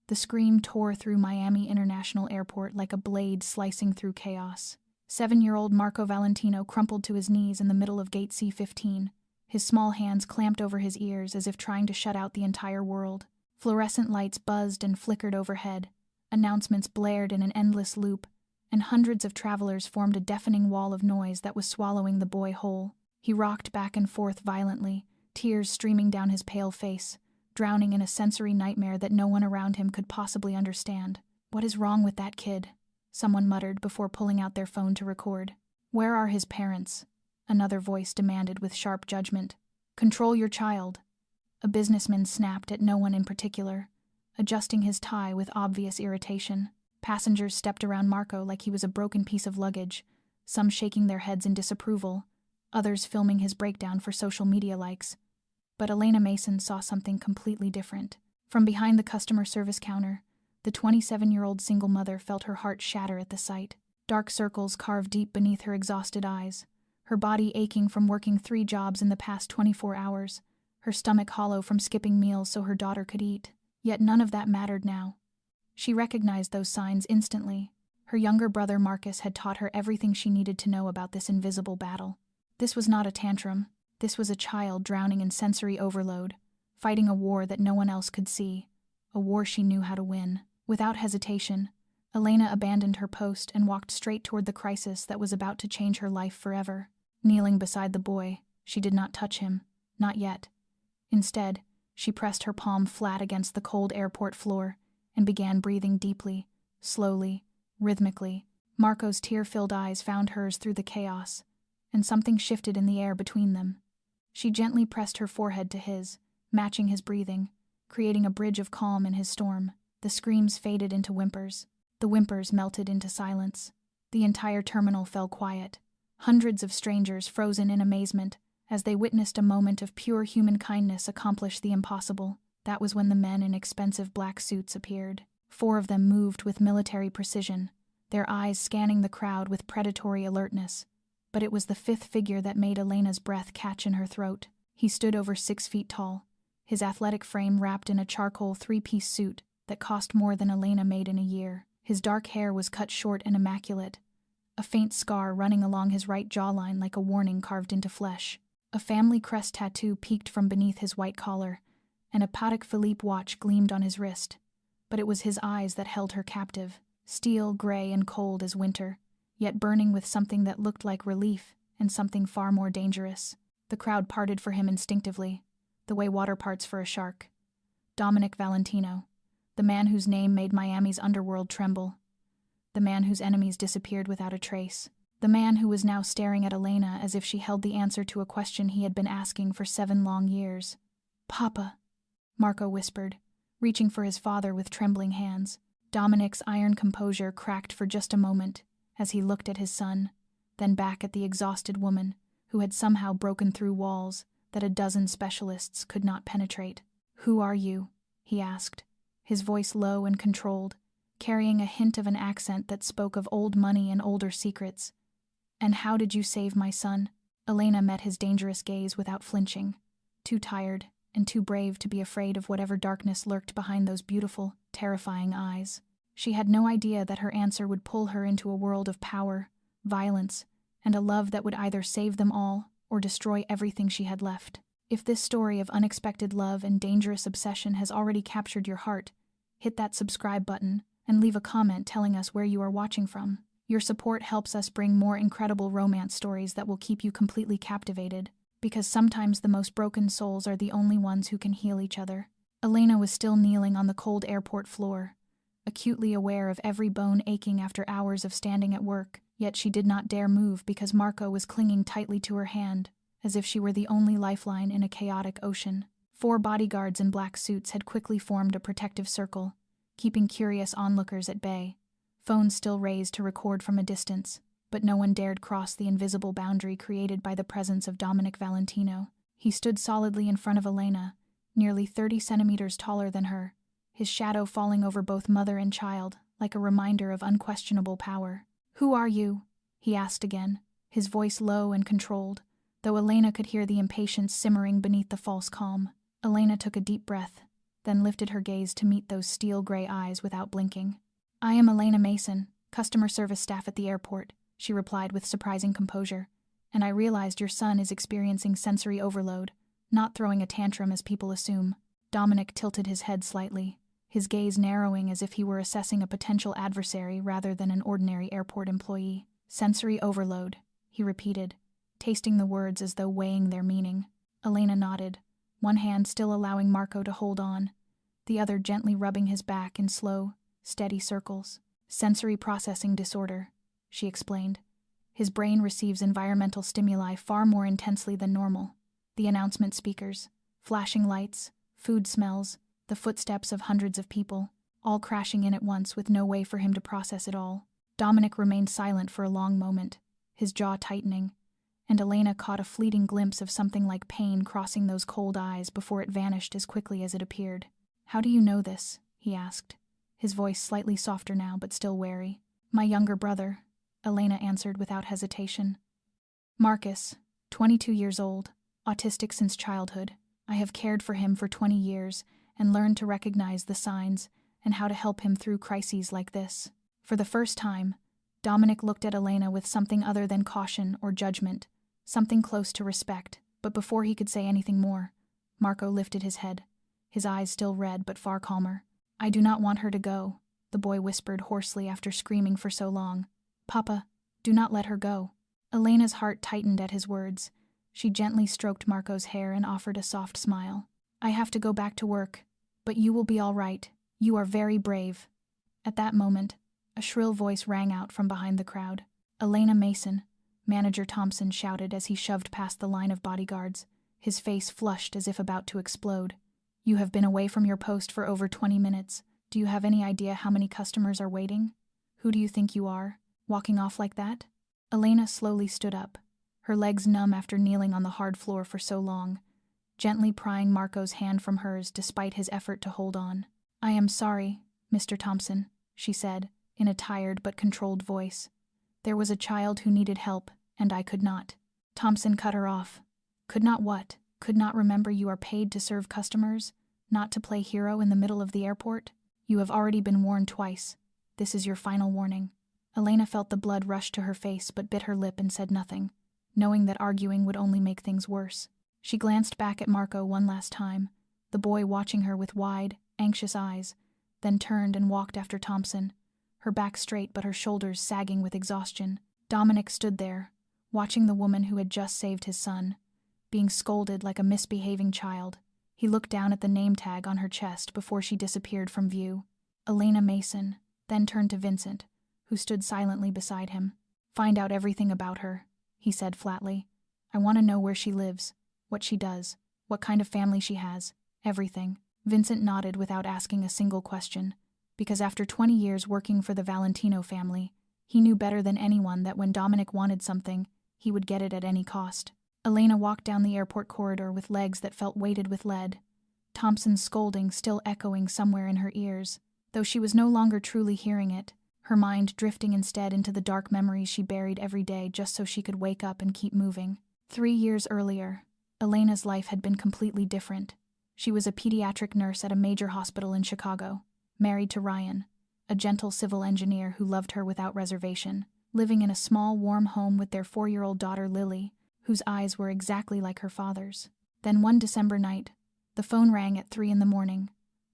The scream tore through Miami International Airport like a blade slicing through chaos. 7-year-old Marco Valentino crumpled to his knees in the middle of Gate C-15, his small hands clamped over his ears as if trying to shut out the entire world. Fluorescent lights buzzed and flickered overhead, announcements blared in an endless loop, and hundreds of travelers formed a deafening wall of noise that was swallowing the boy whole. He rocked back and forth violently, tears streaming down his pale face, drowning in a sensory nightmare that no one around him could possibly understand. "What is wrong with that kid?" someone muttered before pulling out their phone to record. "Where are his parents?" another voice demanded with sharp judgment. "Control your child." A businessman snapped at no one in particular, adjusting his tie with obvious irritation. Passengers stepped around Marco like he was a broken piece of luggage, some shaking their heads in disapproval, others filming his breakdown for social media likes. But Elena Mason saw something completely different. From behind the customer service counter, the 27-year-old single mother felt her heart shatter at the sight. Dark circles carved deep beneath her exhausted eyes, her body aching from working 3 jobs in the past 24 hours, her stomach hollow from skipping meals so her daughter could eat. Yet none of that mattered now. She recognized those signs instantly. Her younger brother Marcus had taught her everything she needed to know about this invisible battle. This was not a tantrum. This was a child drowning in sensory overload, fighting a war that no one else could see, a war she knew how to win. Without hesitation, Elena abandoned her post and walked straight toward the crisis that was about to change her life forever. Kneeling beside the boy, she did not touch him, not yet. Instead, she pressed her palm flat against the cold airport floor and began breathing deeply, slowly, rhythmically. Marco's tear-filled eyes found hers through the chaos, and something shifted in the air between them. She gently pressed her forehead to his, matching his breathing, creating a bridge of calm in his storm. The screams faded into whimpers. The whimpers melted into silence. The entire terminal fell quiet. Hundreds of strangers frozen in amazement as they witnessed a moment of pure human kindness accomplish the impossible. That was when the men in expensive black suits appeared. 4 of them moved with military precision, their eyes scanning the crowd with predatory alertness. But it was the 5th figure that made Elena's breath catch in her throat. He stood over 6 feet tall, his athletic frame wrapped in a charcoal 3-piece suit that cost more than Elena made in a year. His dark hair was cut short and immaculate, a faint scar running along his right jawline like a warning carved into flesh. A family crest tattoo peeked from beneath his white collar, and a Patek Philippe watch gleamed on his wrist. But it was his eyes that held her captive, steel, gray, and cold as winter, yet burning with something that looked like relief and something far more dangerous. The crowd parted for him instinctively, the way water parts for a shark. Dominic Valentino, the man whose name made Miami's underworld tremble, the man whose enemies disappeared without a trace, the man who was now staring at Elena as if she held the answer to a question he had been asking for 7 long years. "Papa," Marco whispered, reaching for his father with trembling hands. Dominic's iron composure cracked for just a moment as he looked at his son, then back at the exhausted woman who had somehow broken through walls that a dozen specialists could not penetrate. "Who are you?" he asked, his voice low and controlled, carrying a hint of an accent that spoke of old money and older secrets. "And how did you save my son?" Elena met his dangerous gaze without flinching, too tired and too brave to be afraid of whatever darkness lurked behind those beautiful, terrifying eyes. She had no idea that her answer would pull her into a world of power, violence, and a love that would either save them all or destroy everything she had left. If this story of unexpected love and dangerous obsession has already captured your heart, hit that subscribe button and leave a comment telling us where you are watching from. Your support helps us bring more incredible romance stories that will keep you completely captivated, because sometimes the most broken souls are the only ones who can heal each other. Elena was still kneeling on the cold airport floor, acutely aware of every bone aching after hours of standing at work, yet she did not dare move because Marco was clinging tightly to her hand, as if she were the only lifeline in a chaotic ocean. 4 bodyguards in black suits had quickly formed a protective circle, keeping curious onlookers at bay. Phones still raised to record from a distance, but no one dared cross the invisible boundary created by the presence of Dominic Valentino. He stood solidly in front of Elena, nearly 30 centimeters taller than her, his shadow falling over both mother and child, like a reminder of unquestionable power. "Who are you?" he asked again, his voice low and controlled, though Elena could hear the impatience simmering beneath the false calm. Elena took a deep breath, then lifted her gaze to meet those steel-gray eyes without blinking. "I am Elena Mason, customer service staff at the airport," she replied with surprising composure. "And I realized your son is experiencing sensory overload, not throwing a tantrum as people assume." Dominic tilted his head slightly, his gaze narrowing as if he were assessing a potential adversary rather than an ordinary airport employee. "Sensory overload," he repeated, tasting the words as though weighing their meaning. Elena nodded, one hand still allowing Marco to hold on, the other gently rubbing his back in slow, steady circles. "Sensory processing disorder," she explained. "His brain receives environmental stimuli far more intensely than normal. The announcement speakers, flashing lights, food smells, the footsteps of hundreds of people, all crashing in at once with no way for him to process it all." Dominic remained silent for a long moment, his jaw tightening, and Elena caught a fleeting glimpse of something like pain crossing those cold eyes before it vanished as quickly as it appeared. "How do you know this?" he asked, his voice slightly softer now but still wary. "My younger brother," Elena answered without hesitation. "Marcus, 22 years old, autistic since childhood. I have cared for him for 20 years and learned to recognize the signs and how to help him through crises like this." For the first time, Dominic looked at Elena with something other than caution or judgment, something close to respect, but before he could say anything more, Marco lifted his head, his eyes still red but far calmer. "I do not want her to go," the boy whispered hoarsely after screaming for so long. "Papa, do not let her go." Elena's heart tightened at his words. She gently stroked Marco's hair and offered a soft smile. "I have to go back to work, but you will be all right. You are very brave." At that moment, a shrill voice rang out from behind the crowd. "Elena Mason," Manager Thompson shouted as he shoved past the line of bodyguards, his face flushed as if about to explode. "You have been away from your post for over 20 minutes. Do you have any idea how many customers are waiting? Who do you think you are, walking off like that?" Elena slowly stood up, her legs numb after kneeling on the hard floor for so long, gently prying Marco's hand from hers despite his effort to hold on. "I am sorry, Mr. Thompson," she said, in a tired but controlled voice. "There was a child who needed help, and I could not." Thompson cut her off. "Could not what? Could not remember you are paid to serve customers, not to play hero in the middle of the airport? You have already been warned twice. This is your final warning." Elena felt the blood rush to her face but bit her lip and said nothing, knowing that arguing would only make things worse. She glanced back at Marco one last time, the boy watching her with wide, anxious eyes, then turned and walked after Thompson, her back straight but her shoulders sagging with exhaustion. Dominic stood there, watching the woman who had just saved his son, being scolded like a misbehaving child. He looked down at the name tag on her chest before she disappeared from view. Elena Mason, then turned to Vincent, who stood silently beside him. "Find out everything about her," he said flatly. "I want to know where she lives, what she does, what kind of family she has, everything." Vincent nodded without asking a single question, because after 20 years working for the Valentino family, he knew better than anyone that when Dominic wanted something, he would get it at any cost. Elena walked down the airport corridor with legs that felt weighted with lead, Thompson's scolding still echoing somewhere in her ears, though she was no longer truly hearing it, her mind drifting instead into the dark memories she buried every day just so she could wake up and keep moving. 3 years earlier, Elena's life had been completely different. She was a pediatric nurse at a major hospital in Chicago, married to Ryan, a gentle civil engineer who loved her without reservation, living in a small, warm home with their 4-year-old daughter Lily, whose eyes were exactly like her father's. Then one December night, the phone rang at 3 a.m,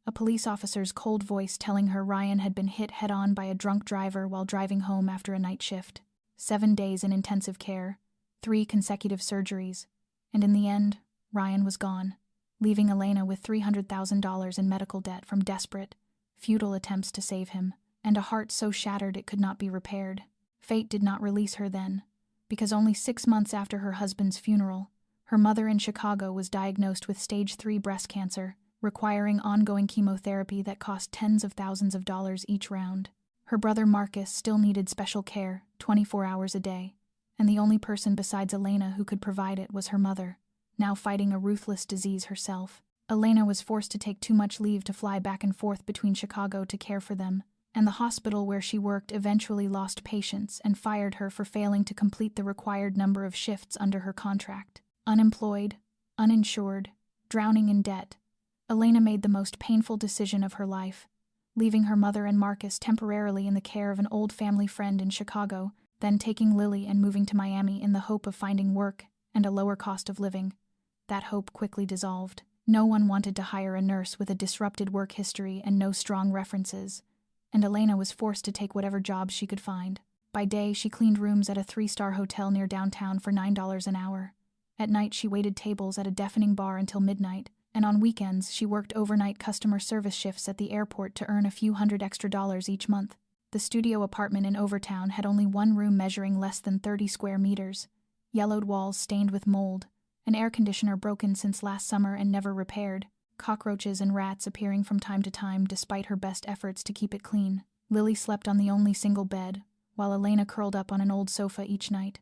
a police officer's cold voice telling her Ryan had been hit head-on by a drunk driver while driving home after a night shift. 7 days in intensive care, 3 consecutive surgeries, and in the end, Ryan was gone, leaving Elena with $300,000 in medical debt from desperate, futile attempts to save him, and a heart so shattered it could not be repaired. Fate did not release her then, because only 6 months after her husband's funeral, her mother in Chicago was diagnosed with stage 3 breast cancer, requiring ongoing chemotherapy that cost tens of thousands of dollars each round. Her brother Marcus still needed special care, 24 hours a day, and the only person besides Elena who could provide it was her mother, now fighting a ruthless disease herself. Elena was forced to take too much leave to fly back and forth between Chicago to care for them, and the hospital where she worked eventually lost patience and fired her for failing to complete the required number of shifts under her contract. Unemployed, uninsured, drowning in debt, Elena made the most painful decision of her life, leaving her mother and Marcus temporarily in the care of an old family friend in Chicago, then taking Lily and moving to Miami in the hope of finding work and a lower cost of living. That hope quickly dissolved. No one wanted to hire a nurse with a disrupted work history and no strong references, and Elena was forced to take whatever jobs she could find. By day, she cleaned rooms at a 3-star hotel near downtown for $9 an hour. At night, she waited tables at a deafening bar until midnight, and on weekends, she worked overnight customer service shifts at the airport to earn a few $100 extra each month. The studio apartment in Overtown had only one room measuring less than 30 square meters, yellowed walls stained with mold, an air conditioner broken since last summer and never repaired, cockroaches and rats appearing from time to time despite her best efforts to keep it clean. Lily slept on the only single bed, while Elena curled up on an old sofa each night,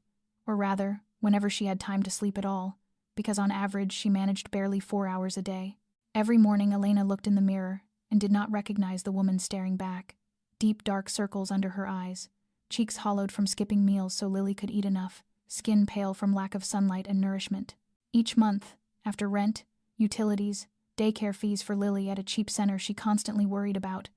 or rather, whenever she had time to sleep at all, because on average she managed barely 4 hours a day. Every morning Elena looked in the mirror and did not recognize the woman staring back. Deep dark circles under her eyes, cheeks hollowed from skipping meals so Lily could eat enough, skin pale from lack of sunlight and nourishment. Each month, after rent, utilities, daycare fees for Lily at a cheap center she constantly worried about,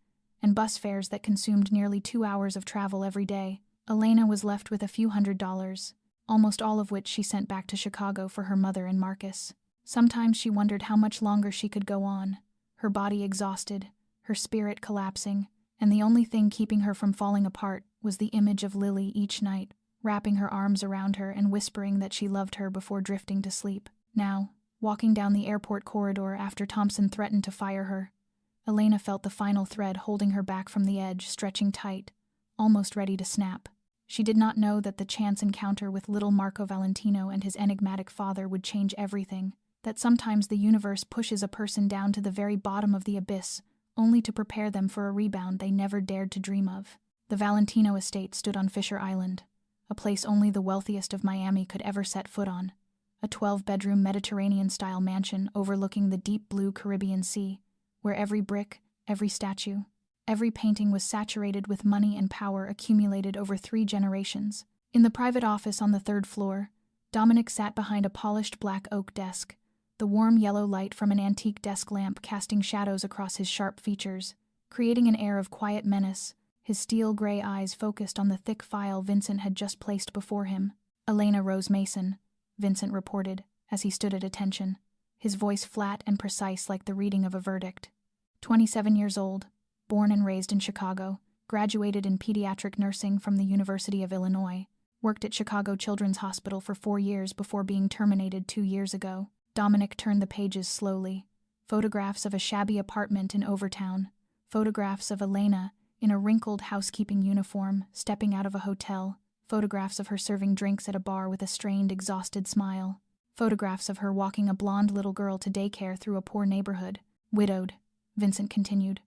and bus fares that consumed nearly 2 hours of travel every day, Elena was left with a few $100s, almost all of which she sent back to Chicago for her mother and Marcus. Sometimes she wondered how much longer she could go on, her body exhausted, her spirit collapsing, and the only thing keeping her from falling apart was the image of Lily each night, wrapping her arms around her and whispering that she loved her before drifting to sleep. Now, walking down the airport corridor after Thompson threatened to fire her, Elena felt the final thread holding her back from the edge stretching tight, almost ready to snap. She did not know that the chance encounter with little Marco Valentino and his enigmatic father would change everything, that sometimes the universe pushes a person down to the very bottom of the abyss, only to prepare them for a rebound they never dared to dream of. The Valentino estate stood on Fisher Island, a place only the wealthiest of Miami could ever set foot on, a 12-bedroom Mediterranean-style mansion overlooking the deep blue Caribbean Sea, where every brick, every statue, every painting was saturated with money and power accumulated over 3 generations. In the private office on the 3rd floor, Dominic sat behind a polished black oak desk, the warm yellow light from an antique desk lamp casting shadows across his sharp features, creating an air of quiet menace, his steel-gray eyes focused on the thick file Vincent had just placed before him. "Elena Rose Mason," Vincent reported, as he stood at attention, his voice flat and precise like the reading of a verdict. 27 years old, born and raised in Chicago, graduated in pediatric nursing from the University of Illinois, worked at Chicago Children's Hospital for 4 years before being terminated 2 years ago. Dominic turned the pages slowly. Photographs of a shabby apartment in Overtown, photographs of Elena in a wrinkled housekeeping uniform stepping out of a hotel, photographs of her serving drinks at a bar with a strained, exhausted smile, photographs of her walking a blonde little girl to daycare through a poor neighborhood. "Widowed," Vincent continued.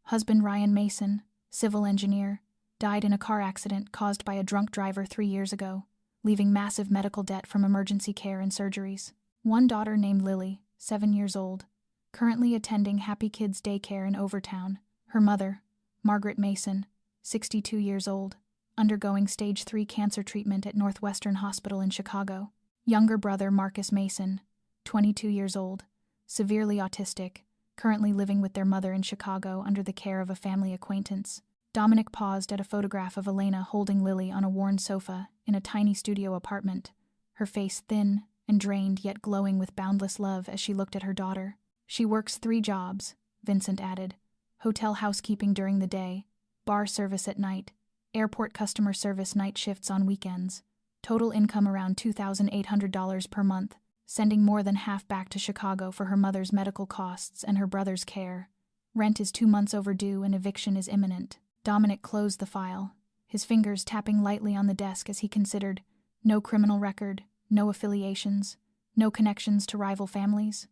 "Husband Ryan Mason, civil engineer, died in a car accident caused by a drunk driver 3 years ago, leaving massive medical debt from emergency care and surgeries. 1 daughter named Lily, 7 years old, currently attending Happy Kids Daycare in Overtown. Her mother, Margaret Mason, 62 years old, undergoing stage 3 cancer treatment at Northwestern Hospital in Chicago. Younger brother Marcus Mason, 22 years old, severely autistic, currently living with their mother in Chicago under the care of a family acquaintance." Dominic paused at a photograph of Elena holding Lily on a worn sofa in a tiny studio apartment, her face thin and drained yet glowing with boundless love as she looked at her daughter. "She works 3 jobs, Vincent added. Hotel housekeeping during the day, bar service at night, airport customer service night shifts on weekends. Total income around $2,800 per month, sending more than half back to Chicago for her mother's medical costs and her brother's care. Rent is 2 months overdue and eviction is imminent." Dominic closed the file, his fingers tapping lightly on the desk as he considered, no criminal record, no affiliations, no connections to rival families.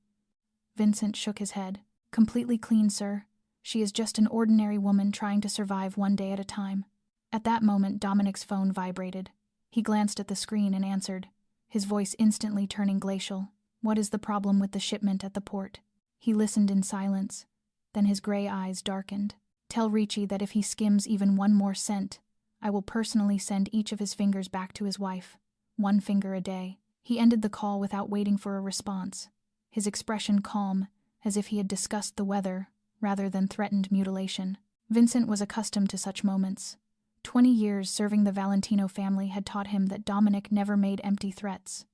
Vincent shook his head. "Completely clean, sir. She is just an ordinary woman trying to survive one day at a time." At that moment, Dominic's phone vibrated. He glanced at the screen and answered, his voice instantly turning glacial. "What is the problem with the shipment at the port?" He listened in silence, then his gray eyes darkened. "Tell Ricci that if he skims even 1 more cent, I will personally send each of his fingers back to his wife. 1 finger a day." He ended the call without waiting for a response, his expression calm, as if he had discussed the weather rather than threatened mutilation. Vincent was accustomed to such moments. 20 years serving the Valentino family had taught him that Dominic never made empty threats.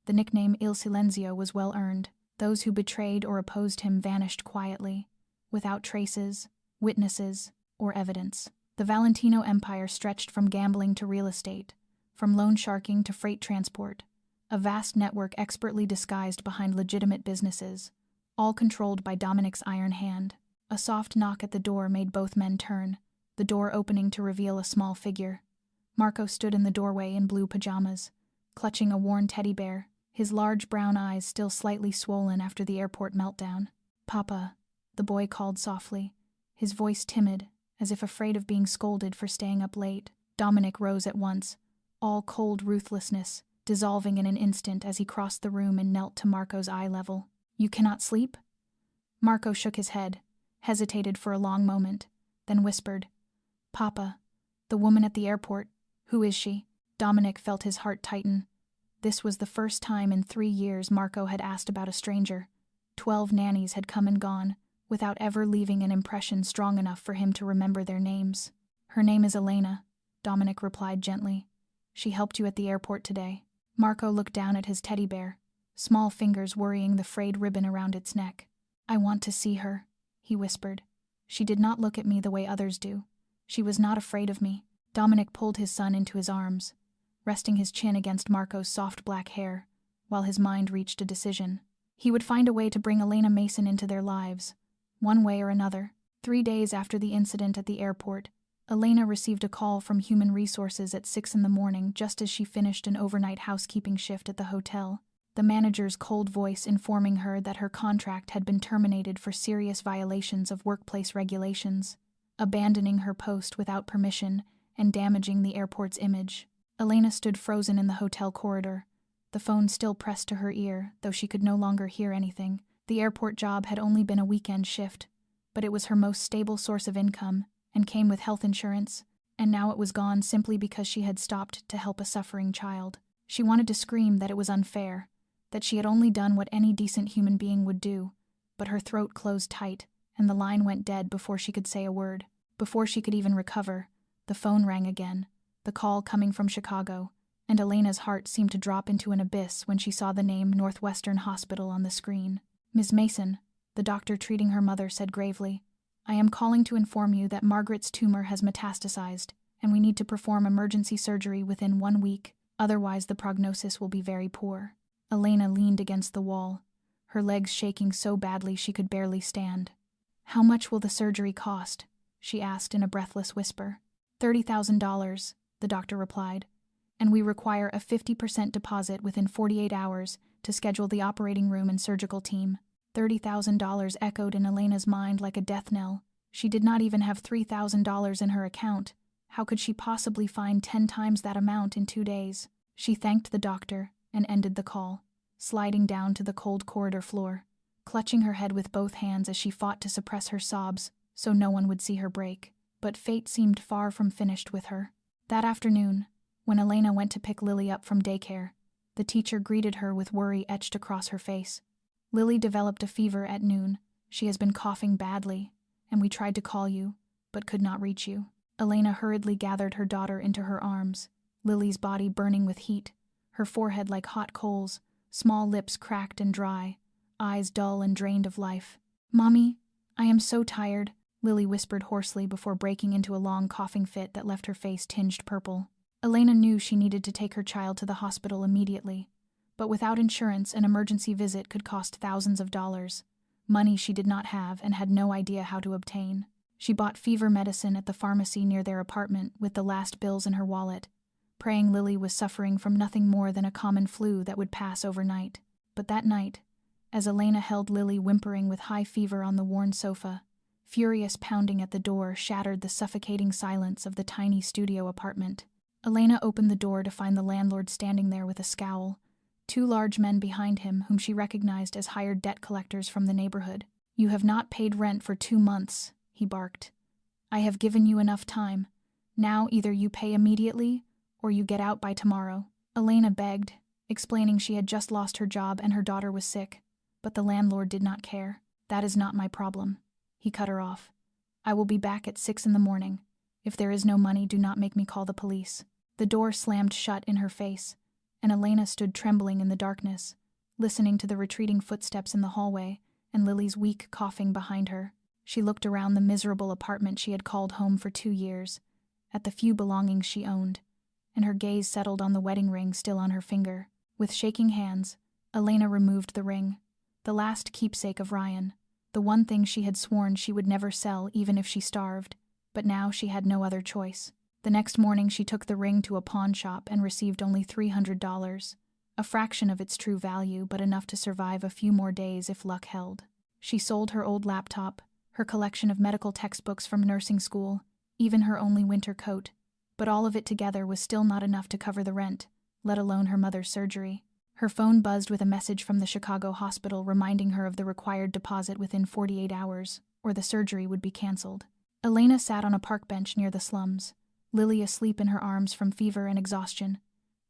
The nickname Il Silenzio was well earned. Those who betrayed or opposed him vanished quietly, without traces, witnesses, or evidence. The Valentino empire stretched from gambling to real estate, from loan sharking to freight transport, a vast network expertly disguised behind legitimate businesses, all controlled by Dominic's iron hand. A soft knock at the door made both men turn, the door opening to reveal a small figure. Marco stood in the doorway in blue pajamas, clutching a worn teddy bear, his large brown eyes still slightly swollen after the airport meltdown. "Papa," the boy called softly, his voice timid, as if afraid of being scolded for staying up late. Dominic rose at once, all cold ruthlessness, dissolving in an instant as he crossed the room and knelt to Marco's eye level. "You cannot sleep?" Marco shook his head, hesitated for a long moment, then whispered, "Papa, the woman at the airport, who is she?" Dominic felt his heart tighten. This was the first time in 3 years Marco had asked about a stranger. 12 nannies had come and gone, without ever leaving an impression strong enough for him to remember their names. "Her name is Elena," Dominic replied gently. "She helped you at the airport today." Marco looked down at his teddy bear, small fingers worrying the frayed ribbon around its neck. "I want to see her," he whispered. "She did not look at me the way others do. She was not afraid of me." Dominic pulled his son into his arms, resting his chin against Marco's soft black hair, while his mind reached a decision. He would find a way to bring Elena Mason into their lives, one way or another. 3 days after the incident at the airport, Elena received a call from Human Resources at 6 in the morning just as she finished an overnight housekeeping shift at the hotel. The manager's cold voice informing her that her contract had been terminated for serious violations of workplace regulations, abandoning her post without permission and damaging the airport's image. Elena stood frozen in the hotel corridor, the phone still pressed to her ear, though she could no longer hear anything. The airport job had only been a weekend shift, but it was her most stable source of income and came with health insurance, and now it was gone simply because she had stopped to help a suffering child. She wanted to scream that it was unfair, that she had only done what any decent human being would do, but her throat closed tight, and the line went dead before she could say a word. Before she could even recover, the phone rang again, the call coming from Chicago, and Elena's heart seemed to drop into an abyss when she saw the name Northwestern Hospital on the screen. "Ms. Mason," the doctor treating her mother said gravely, "I am calling to inform you that Margaret's tumor has metastasized, and we need to perform emergency surgery within 1 week, otherwise the prognosis will be very poor." Elena leaned against the wall, her legs shaking so badly she could barely stand. "How much will the surgery cost?" she asked in a breathless whisper. $30,000, the doctor replied, "and we require a 50% deposit within 48 hours to schedule the operating room and surgical team." $30,000 echoed in Elena's mind like a death knell. She did not even have $3,000 in her account. How could she possibly find 10 times that amount in 2 days? She thanked the doctor and ended the call, sliding down to the cold corridor floor, clutching her head with both hands as she fought to suppress her sobs so no one would see her break. But fate seemed far from finished with her. That afternoon, when Elena went to pick Lily up from daycare, the teacher greeted her with worry etched across her face. "Lily developed a fever at noon. She has been coughing badly, and we tried to call you, but could not reach you." Elena hurriedly gathered her daughter into her arms, Lily's body burning with heat, her forehead like hot coals, small lips cracked and dry, eyes dull and drained of life. "Mommy, I am so tired," Lily whispered hoarsely before breaking into a long coughing fit that left her face tinged purple. Elena knew she needed to take her child to the hospital immediately, but without insurance, an emergency visit could cost thousands of dollars, money she did not have and had no idea how to obtain. She bought fever medicine at the pharmacy near their apartment with the last bills in her wallet, praying Lily was suffering from nothing more than a common flu that would pass overnight. But that night, as Elena held Lily whimpering with high fever on the worn sofa, furious pounding at the door shattered the suffocating silence of the tiny studio apartment. Elena opened the door to find the landlord standing there with a scowl, 2 large men behind him whom she recognized as hired debt collectors from the neighborhood. "You have not paid rent for 2 months, he barked. "I have given you enough time. Now either you pay immediately, or you get out by tomorrow." Elena begged, explaining she had just lost her job and her daughter was sick, but the landlord did not care. That is not my problem. He cut her off. I will be back at 6 in the morning. If there is no money, do not make me call the police. The door slammed shut in her face, and Elena stood trembling in the darkness, listening to the retreating footsteps in the hallway and Lily's weak coughing behind her. She looked around the miserable apartment she had called home for 2 years, at the few belongings she owned, and her gaze settled on the wedding ring still on her finger. With shaking hands, Elena removed the ring, the last keepsake of Ryan, the one thing she had sworn she would never sell even if she starved, but now she had no other choice. The next morning she took the ring to a pawn shop and received only $300, a fraction of its true value but enough to survive a few more days if luck held. She sold her old laptop, her collection of medical textbooks from nursing school, even her only winter coat, but all of it together was still not enough to cover the rent, let alone her mother's surgery. Her phone buzzed with a message from the Chicago hospital reminding her of the required deposit within 48 hours, or the surgery would be canceled. Elena sat on a park bench near the slums, Lily asleep in her arms from fever and exhaustion,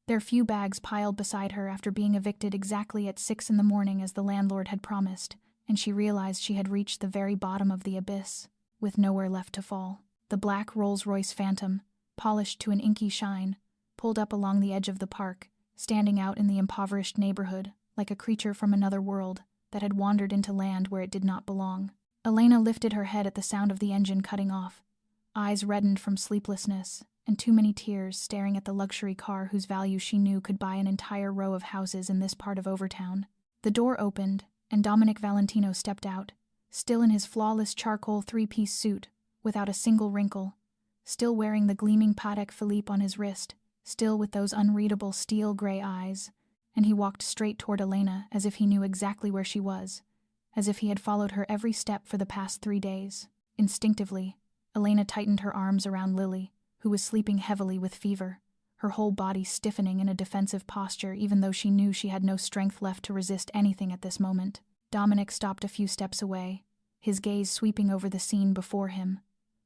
their few bags piled beside her after being evicted exactly at 6 in the morning as the landlord had promised, and she realized she had reached the very bottom of the abyss, with nowhere left to fall. The black Rolls-Royce Phantom, polished to an inky shine, pulled up along the edge of the park, standing out in the impoverished neighborhood like a creature from another world that had wandered into land where it did not belong. Elena lifted her head at the sound of the engine cutting off, eyes reddened from sleeplessness and too many tears staring at the luxury car whose value she knew could buy an entire row of houses in this part of Overtown. The door opened, and Dominic Valentino stepped out, still in his flawless charcoal 3-piece suit, without a single wrinkle, still wearing the gleaming Patek Philippe on his wrist, still with those unreadable steel-gray eyes, and he walked straight toward Elena as if he knew exactly where she was, as if he had followed her every step for the past 3 days. Instinctively, Elena tightened her arms around Lily, who was sleeping heavily with fever, her whole body stiffening in a defensive posture even though she knew she had no strength left to resist anything at this moment. Dominic stopped a few steps away, his gaze sweeping over the scene before him,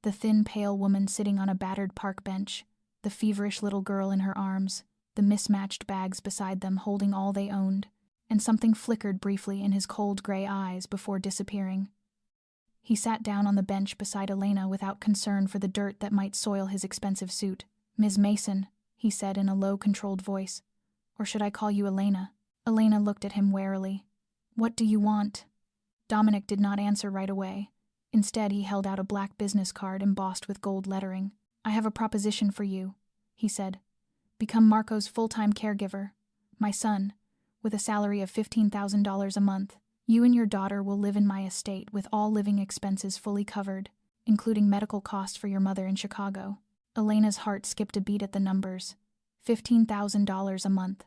the thin, pale woman sitting on a battered park bench, the feverish little girl in her arms, the mismatched bags beside them holding all they owned, and something flickered briefly in his cold gray eyes before disappearing. He sat down on the bench beside Elena without concern for the dirt that might soil his expensive suit. "Ms. Mason," he said in a low, controlled voice. "Or should I call you Elena?" Elena looked at him warily. "What do you want?" Dominic did not answer right away. Instead, he held out a black business card embossed with gold lettering. "I have a proposition for you," he said. "Become Marco's full-time caregiver, my son, with a salary of $15,000 a month. You and your daughter will live in my estate with all living expenses fully covered, including medical costs for your mother in Chicago." Elena's heart skipped a beat at the numbers. $15,000 a month,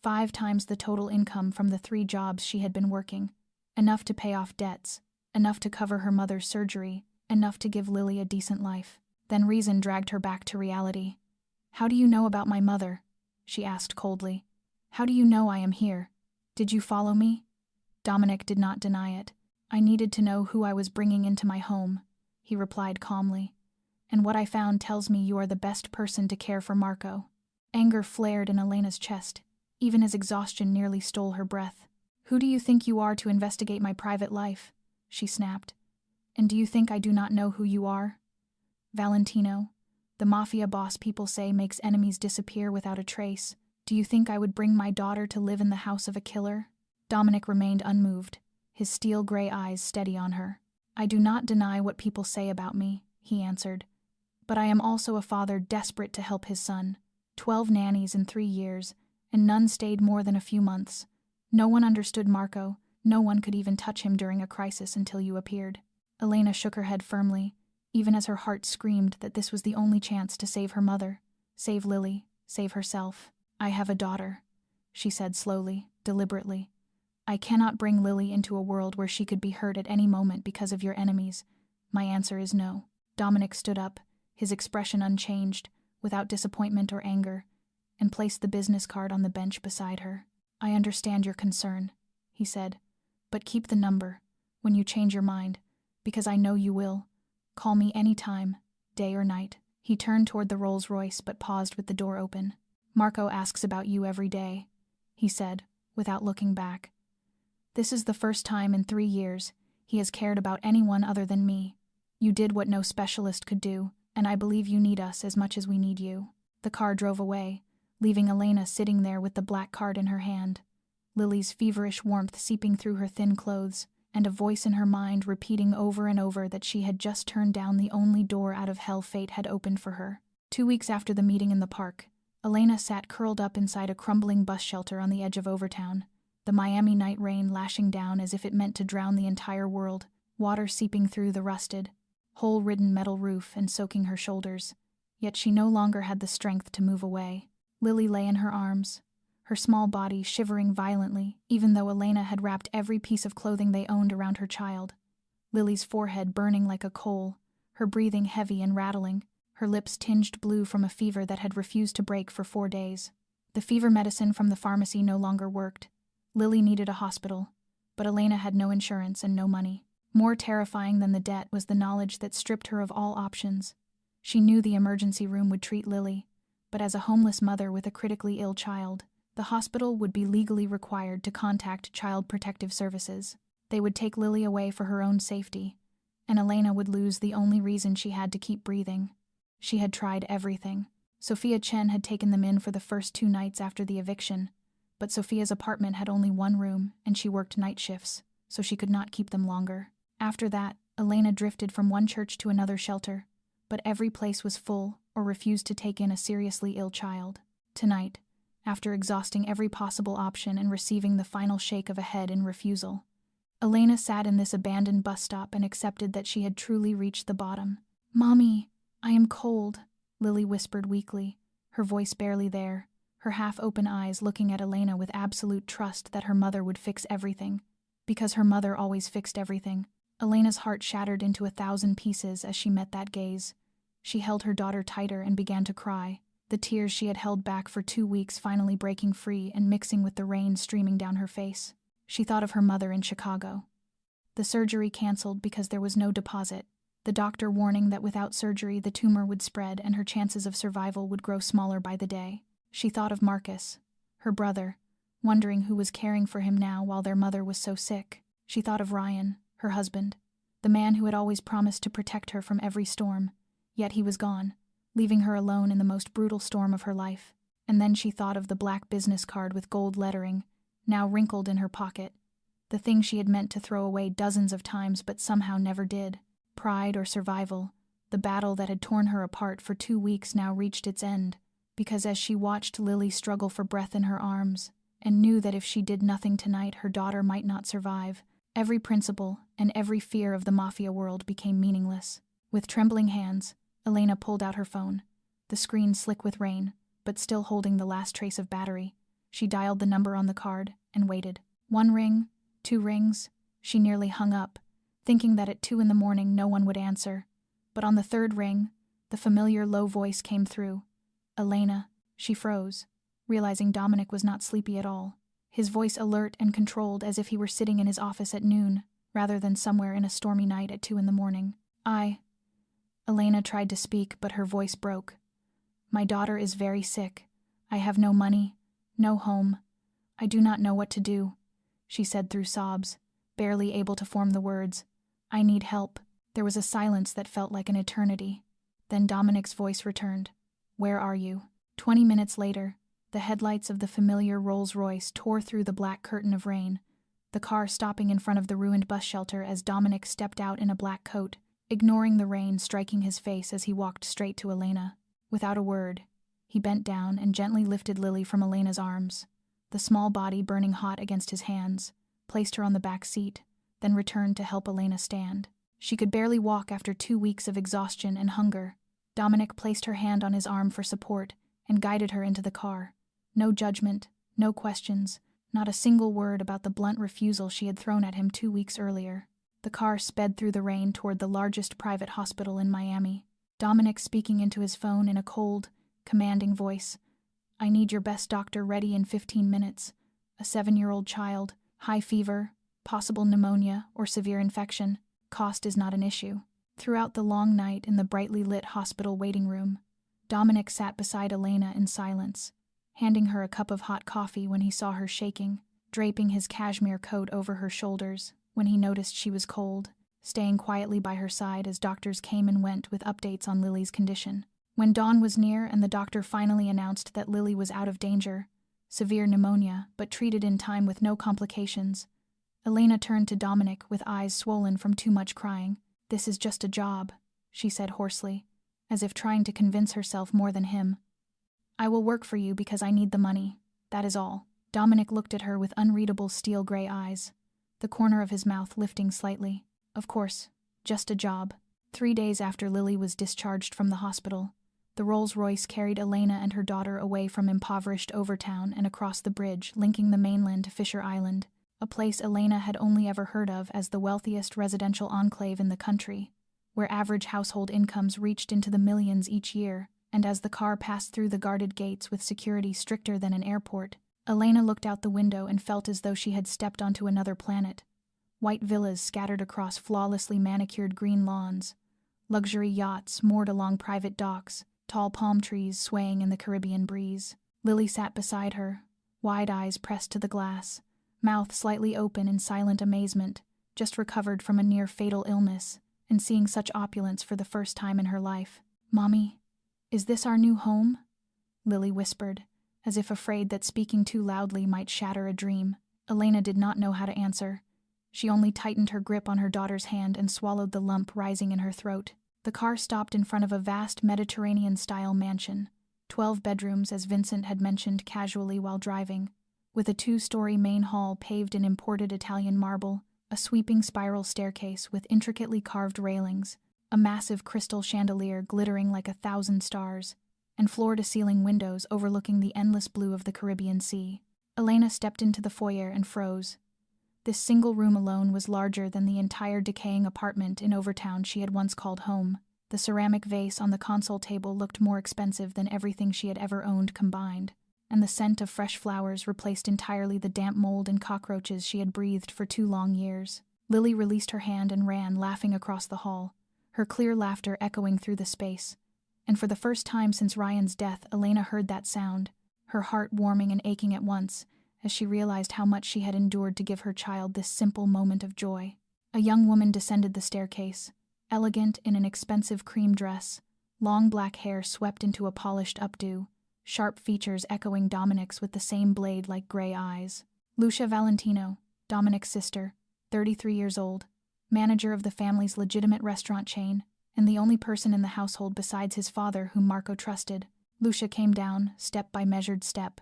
5 times the total income from the 3 jobs she had been working, enough to pay off debts, enough to cover her mother's surgery, enough to give Lily a decent life. Then reason dragged her back to reality. "How do you know about my mother?" she asked coldly. "How do you know I am here? Did you follow me?" Dominic did not deny it. "I needed to know who I was bringing into my home," he replied calmly. "And what I found tells me you are the best person to care for Marco." Anger flared in Elena's chest, even as exhaustion nearly stole her breath. "Who do you think you are to investigate my private life?" she snapped. "And do you think I do not know who you are? Valentino, the mafia boss people say makes enemies disappear without a trace. Do you think I would bring my daughter to live in the house of a killer?" Dominic remained unmoved, his steel-gray eyes steady on her. "I do not deny what people say about me," he answered. "But I am also a father desperate to help his son. 12 nannies in 3 years, and none stayed more than a few months. No one understood Marco, no one could even touch him during a crisis until you appeared." Elena shook her head firmly, even as her heart screamed that this was the only chance to save her mother, save Lily, save herself. "I have a daughter," she said slowly, deliberately. "I cannot bring Lily into a world where she could be hurt at any moment because of your enemies. My answer is no." Dominic stood up, his expression unchanged, without disappointment or anger, and placed the business card on the bench beside her. "I understand your concern," he said, "but keep the number, when you change your mind, because I know you will. Call me any time, day or night." He turned toward the Rolls-Royce but paused with the door open. "Marco asks about you every day," he said, without looking back. "This is the first time in 3 years He has cared about anyone other than me. You did what no specialist could do, and I believe you need us as much as we need you." The car drove away, leaving Elena sitting there with the black card in her hand, Lily's feverish warmth seeping through her thin clothes, and a voice in her mind repeating over and over that she had just turned down the only door out of hell fate had opened for her. 2 weeks after the meeting in the park, Elena sat curled up inside a crumbling bus shelter on the edge of Overtown, the Miami night rain lashing down as if it meant to drown the entire world, water seeping through the rusted, hole-ridden metal roof and soaking her shoulders. Yet she no longer had the strength to move away. Lily lay in her arms, her small body shivering violently, even though Elena had wrapped every piece of clothing they owned around her child. Lily's forehead burning like a coal, her breathing heavy and rattling, her lips tinged blue from a fever that had refused to break for 4 days. The fever medicine from the pharmacy no longer worked. Lily needed a hospital, but Elena had no insurance and no money. More terrifying than the debt was the knowledge that stripped her of all options. She knew the emergency room would treat Lily, but as a homeless mother with a critically ill child, the hospital would be legally required to contact Child Protective Services. They would take Lily away for her own safety, and Elena would lose the only reason she had to keep breathing. She had tried everything. Sophia Chen had taken them in for the first 2 nights after the eviction, but Sophia's apartment had only 1 room, and she worked night shifts, so she could not keep them longer. After that, Elena drifted from one church to another shelter, but every place was full or refused to take in a seriously ill child. Tonight, after exhausting every possible option and receiving the final shake of a head in refusal, Elena sat in this abandoned bus stop and accepted that she had truly reached the bottom. "Mommy, I am cold," Lily whispered weakly, her voice barely there, her half-open eyes looking at Elena with absolute trust that her mother would fix everything, because her mother always fixed everything. Elena's heart shattered into 1,000 pieces as she met that gaze. She held her daughter tighter and began to cry, the tears she had held back for 2 weeks finally breaking free and mixing with the rain streaming down her face. She thought of her mother in Chicago. The surgery canceled because there was no deposit, the doctor warning that without surgery the tumor would spread and her chances of survival would grow smaller by the day. She thought of Marcus, her brother, wondering who was caring for him now while their mother was so sick. She thought of Ryan, her husband, the man who had always promised to protect her from every storm, yet he was gone, leaving her alone in the most brutal storm of her life. And then she thought of the black business card with gold lettering, now wrinkled in her pocket, the thing she had meant to throw away dozens of times but somehow never did. Pride or survival, the battle that had torn her apart for 2 weeks now reached its end, because as she watched Lily struggle for breath in her arms, and knew that if she did nothing tonight her daughter might not survive, every principle and every fear of the mafia world became meaningless. With trembling hands, Elena pulled out her phone, the screen slick with rain, but still holding the last trace of battery. She dialed the number on the card and waited. 1 ring, 2 rings. She nearly hung up, thinking that at 2 a.m. no one would answer. But on the 3rd ring, the familiar low voice came through. "Elena." She froze, realizing Dominic was not sleepy at all, his voice alert and controlled as if he were sitting in his office at noon, rather than somewhere in a stormy night at 2 a.m. Elena tried to speak, but her voice broke. "My daughter is very sick. I have no money, no home. I do not know what to do," she said through sobs, barely able to form the words. "I need help." There was a silence that felt like an eternity. Then Dominic's voice returned. "Where are you?" 20 minutes later, the headlights of the familiar Rolls-Royce tore through the black curtain of rain, the car stopping in front of the ruined bus shelter as Dominic stepped out in a black coat, ignoring the rain striking his face as he walked straight to Elena. Without a word, he bent down and gently lifted Lily from Elena's arms, the small body burning hot against his hands, placed her on the back seat, then returned to help Elena stand. She could barely walk after 2 weeks of exhaustion and hunger. Dominic placed her hand on his arm for support and guided her into the car. No judgment, no questions, not a single word about the blunt refusal she had thrown at him 2 weeks earlier. The car sped through the rain toward the largest private hospital in Miami, Dominic speaking into his phone in a cold, commanding voice. "I need your best doctor ready in 15 minutes. A 7-year-old child, high fever, possible pneumonia or severe infection. Cost is not an issue." Throughout the long night in the brightly lit hospital waiting room, Dominic sat beside Elena in silence, handing her a cup of hot coffee when he saw her shaking, draping his cashmere coat over her shoulders, when he noticed she was cold, staying quietly by her side as doctors came and went with updates on Lily's condition. When dawn was near and the doctor finally announced that Lily was out of danger, severe pneumonia, but treated in time with no complications, Elena turned to Dominic with eyes swollen from too much crying. "This is just a job," she said hoarsely, as if trying to convince herself more than him. "I will work for you because I need the money. That is all." Dominic looked at her with unreadable steel-gray eyes, the corner of his mouth lifting slightly. "Of course, just a job." 3 days after Lily was discharged from the hospital, the Rolls-Royce carried Elena and her daughter away from impoverished Overtown and across the bridge linking the mainland to Fisher Island, a place Elena had only ever heard of as the wealthiest residential enclave in the country, where average household incomes reached into the millions each year. And as the car passed through the guarded gates with security stricter than an airport, Elena looked out the window and felt as though she had stepped onto another planet. White villas scattered across flawlessly manicured green lawns, luxury yachts moored along private docks, tall palm trees swaying in the Caribbean breeze. Lily sat beside her, wide eyes pressed to the glass, mouth slightly open in silent amazement, just recovered from a near-fatal illness, and seeing such opulence for the first time in her life. "Mommy, is this our new home?" Lily whispered, as if afraid that speaking too loudly might shatter a dream. Elena did not know how to answer. She only tightened her grip on her daughter's hand and swallowed the lump rising in her throat. The car stopped in front of a vast Mediterranean-style mansion, 12 bedrooms as Vincent had mentioned casually while driving, with a 2-story main hall paved in imported Italian marble, a sweeping spiral staircase with intricately carved railings, a massive crystal chandelier glittering like 1,000 stars, and floor-to-ceiling windows overlooking the endless blue of the Caribbean Sea. Elena stepped into the foyer and froze. This single room alone was larger than the entire decaying apartment in Overtown she had once called home. The ceramic vase on the console table looked more expensive than everything she had ever owned combined, and the scent of fresh flowers replaced entirely the damp mold and cockroaches she had breathed for 2 long years. Lily released her hand and ran, laughing across the hall, her clear laughter echoing through the space. And for the first time since Ryan's death, Elena heard that sound, her heart warming and aching at once, as she realized how much she had endured to give her child this simple moment of joy. A young woman descended the staircase, elegant in an expensive cream dress, long black hair swept into a polished updo, sharp features echoing Dominic's with the same blade-like gray eyes. Lucia Valentino, Dominic's sister, 33 years old, manager of the family's legitimate restaurant chain, and the only person in the household besides his father whom Marco trusted. Lucia came down, step by measured step,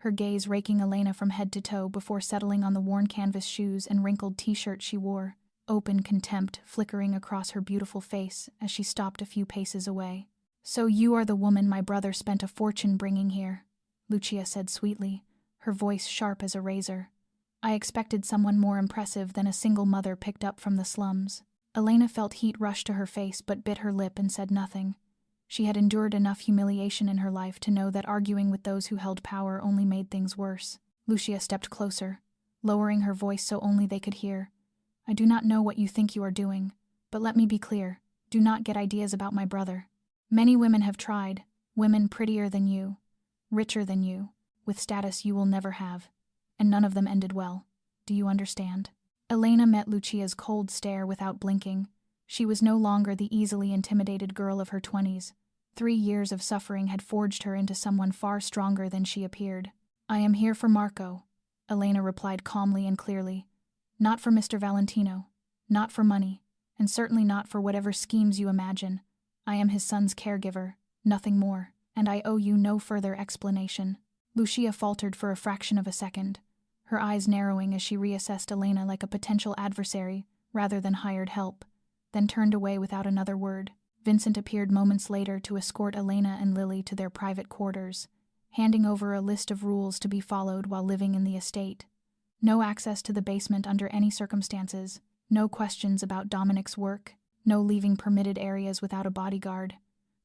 her gaze raking Elena from head to toe before settling on the worn canvas shoes and wrinkled t-shirt she wore, open contempt flickering across her beautiful face as she stopped a few paces away. "So you are the woman my brother spent a fortune bringing here," Lucia said sweetly, her voice sharp as a razor. "I expected someone more impressive than a single mother picked up from the slums." Elena felt heat rush to her face but bit her lip and said nothing. She had endured enough humiliation in her life to know that arguing with those who held power only made things worse. Lucia stepped closer, lowering her voice so only they could hear. "I do not know what you think you are doing, but let me be clear, do not get ideas about my brother. Many women have tried, women prettier than you, richer than you, with status you will never have, and none of them ended well. Do you understand?" Elena met Lucia's cold stare without blinking. She was no longer the easily intimidated girl of her 20s. 3 years of suffering had forged her into someone far stronger than she appeared. "I am here for Marco," Elena replied calmly and clearly. "Not for Mr. Valentino, not for money, and certainly not for whatever schemes you imagine. I am his son's caregiver, nothing more, and I owe you no further explanation." Lucia faltered for a fraction of a second, her eyes narrowing as she reassessed Elena like a potential adversary rather than hired help, then turned away without another word. Vincent appeared moments later to escort Elena and Lily to their private quarters, handing over a list of rules to be followed while living in the estate. No access to the basement under any circumstances, no questions about Dominic's work, no leaving permitted areas without a bodyguard,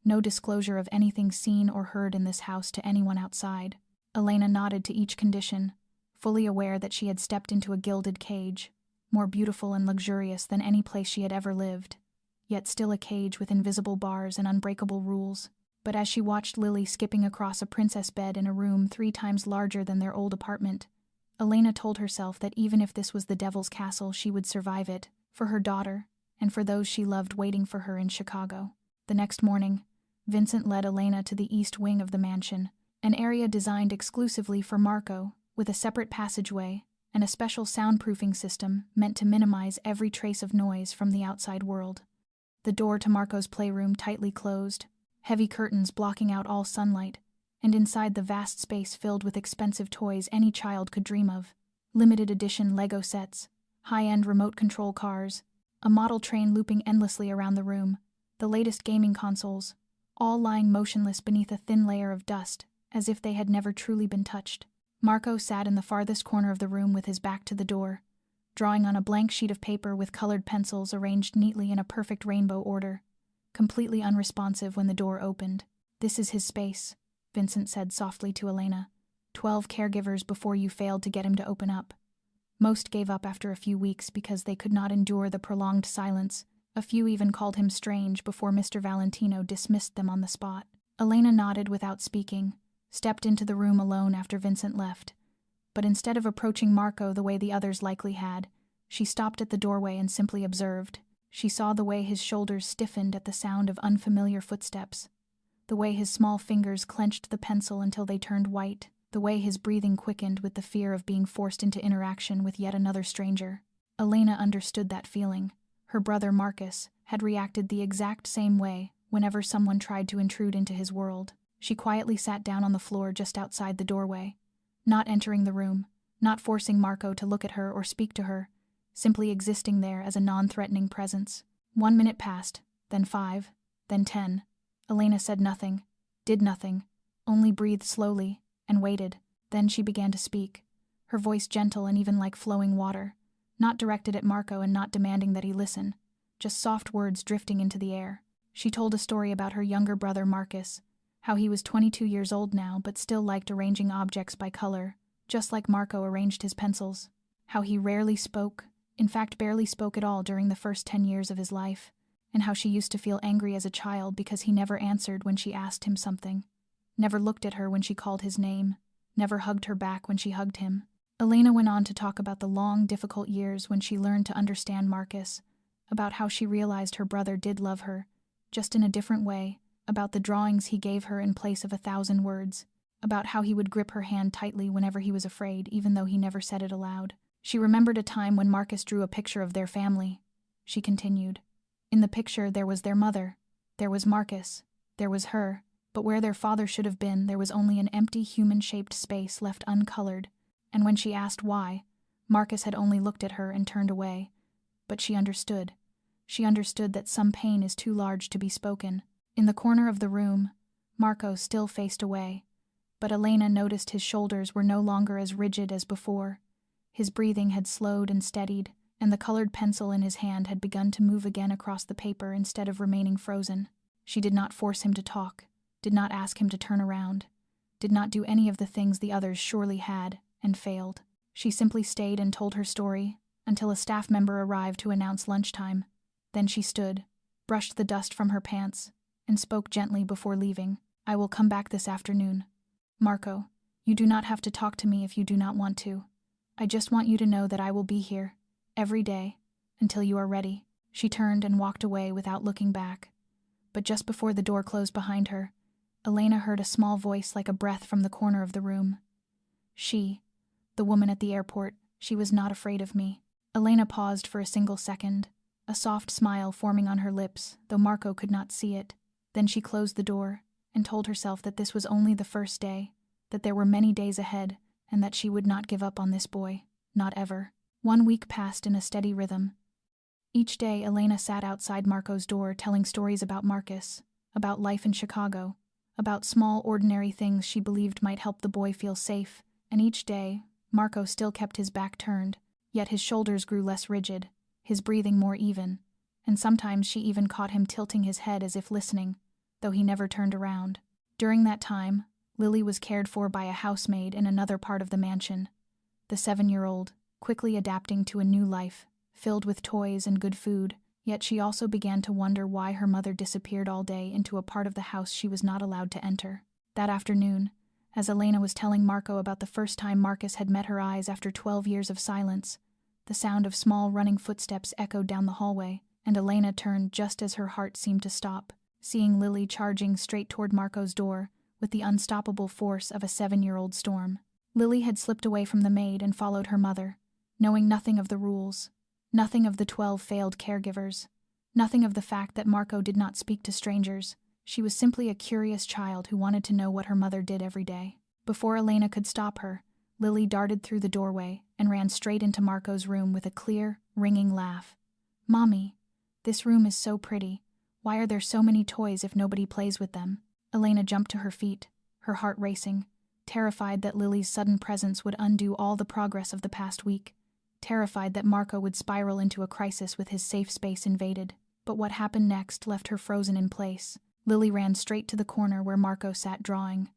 no disclosure of anything seen or heard in this house to anyone outside. Elena nodded to each condition, fully aware that she had stepped into a gilded cage, more beautiful and luxurious than any place she had ever lived, yet still a cage with invisible bars and unbreakable rules. But as she watched Lily skipping across a princess bed in a room 3 times larger than their old apartment, Elena told herself that even if this was the devil's castle, she would survive it, for her daughter, and for those she loved waiting for her in Chicago. The next morning, Vincent led Elena to the east wing of the mansion, an area designed exclusively for Marco, with a separate passageway and a special soundproofing system meant to minimize every trace of noise from the outside world. The door to Marco's playroom tightly closed, heavy curtains blocking out all sunlight, and inside the vast space filled with expensive toys any child could dream of. Limited edition Lego sets, high-end remote control cars, a model train looping endlessly around the room, the latest gaming consoles, all lying motionless beneath a thin layer of dust, as if they had never truly been touched. Marco sat in the farthest corner of the room with his back to the door, drawing on a blank sheet of paper with colored pencils arranged neatly in a perfect rainbow order, completely unresponsive when the door opened. "This is his space," Vincent said softly to Elena. 12 caregivers before you failed to get him to open up. Most gave up after a few weeks because they could not endure the prolonged silence. A few even called him strange before Mr. Valentino dismissed them on the spot. Elena nodded without speaking, stepped into the room alone after Vincent left. But instead of approaching Marco the way the others likely had, she stopped at the doorway and simply observed. She saw the way his shoulders stiffened at the sound of unfamiliar footsteps, the way his small fingers clenched the pencil until they turned white, the way his breathing quickened with the fear of being forced into interaction with yet another stranger. Elena understood that feeling. Her brother Marcus had reacted the exact same way whenever someone tried to intrude into his world. She quietly sat down on the floor just outside the doorway, not entering the room, not forcing Marco to look at her or speak to her, simply existing there as a non-threatening presence. 1 minute passed, then 5, then 10. Elena said nothing, did nothing, only breathed slowly, and waited. Then she began to speak, her voice gentle and even like flowing water, not directed at Marco and not demanding that he listen, just soft words drifting into the air. She told a story about her younger brother Marcus, how he was 22 years old now but still liked arranging objects by color, just like Marco arranged his pencils, how he rarely spoke, in fact barely spoke at all during the first 10 years of his life, and how she used to feel angry as a child because he never answered when she asked him something, never looked at her when she called his name, never hugged her back when she hugged him. Elena went on to talk about the long, difficult years when she learned to understand Marcus, about how she realized her brother did love her, just in a different way, about the drawings he gave her in place of 1,000 words, about how he would grip her hand tightly whenever he was afraid, even though he never said it aloud. She remembered a time when Marcus drew a picture of their family. She continued. In the picture there was their mother, there was Marcus, there was her, but where their father should have been there was only an empty human-shaped space left uncolored, and when she asked why, Marcus had only looked at her and turned away. But she understood. She understood that some pain is too large to be spoken. In the corner of the room, Marco still faced away, but Elena noticed his shoulders were no longer as rigid as before. His breathing had slowed and steadied, and the colored pencil in his hand had begun to move again across the paper instead of remaining frozen. She did not force him to talk, did not ask him to turn around, did not do any of the things the others surely had, and failed. She simply stayed and told her story, until a staff member arrived to announce lunchtime. Then she stood, brushed the dust from her pants, and spoke gently before leaving. "I will come back this afternoon. Marco, you do not have to talk to me if you do not want to. I just want you to know that I will be here, every day, until you are ready." She turned and walked away without looking back. But just before the door closed behind her, Elena heard a small voice like a breath from the corner of the room. She, the woman at the airport, she was not afraid of me. Elena paused for a single second, a soft smile forming on her lips, though Marco could not see it. Then she closed the door and told herself that this was only the first day, that there were many days ahead, and that she would not give up on this boy, not ever. 1 week passed in a steady rhythm. Each day Elena sat outside Marco's door telling stories about Marcus, about life in Chicago, about small ordinary things she believed might help the boy feel safe, and each day Marco still kept his back turned, yet his shoulders grew less rigid, his breathing more even, and sometimes she even caught him tilting his head as if listening, though he never turned around. During that time, Lily was cared for by a housemaid in another part of the mansion. The 7-year-old, quickly adapting to a new life, filled with toys and good food, yet she also began to wonder why her mother disappeared all day into a part of the house she was not allowed to enter. That afternoon, As Elena was telling Marco about the first time Marcus had met her eyes after 12 years of silence, the sound of small running footsteps echoed down the hallway, and Elena turned just as her heart seemed to stop, seeing Lily charging straight toward Marco's door with the unstoppable force of a 7-year-old storm. Lily had slipped away from the maid and followed her mother, knowing nothing of the rules, nothing of the 12 failed caregivers, nothing of the fact that Marco did not speak to strangers. She was simply a curious child who wanted to know what her mother did every day. Before Elena could stop her, Lily darted through the doorway and ran straight into Marco's room with a clear, ringing laugh. "Mommy, this room is so pretty. Why are there so many toys if nobody plays with them?" Elena jumped to her feet, her heart racing, terrified that Lily's sudden presence would undo all the progress of the past week, terrified that Marco would spiral into a crisis with his safe space invaded. But what happened next left her frozen in place. Lily ran straight to the corner where Marco sat drawing.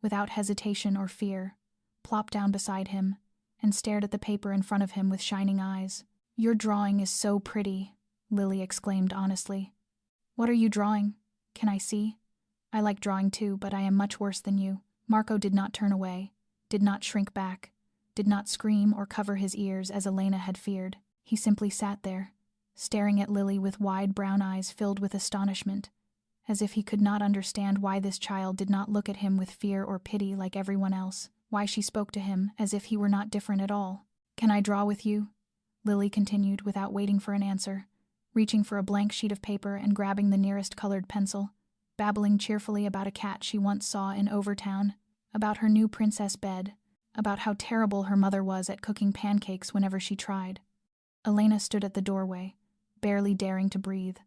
Without hesitation or fear, plopped down beside him, and stared at the paper in front of him with shining eyes. "Your drawing is so pretty," Lily exclaimed honestly. "What are you drawing? Can I see? I like drawing too, but I am much worse than you." Marco did not turn away, did not shrink back, did not scream or cover his ears as Elena had feared. He simply sat there, staring at Lily with wide brown eyes filled with astonishment, as if he could not understand why this child did not look at him with fear or pity like everyone else, why she spoke to him as if he were not different at all. "Can I draw with you?" Lily continued without waiting for an answer, reaching for a blank sheet of paper and grabbing the nearest colored pencil, babbling cheerfully about a cat she once saw in Overtown, about her new princess bed, about how terrible her mother was at cooking pancakes whenever she tried. Elena stood at the doorway, barely daring to breathe,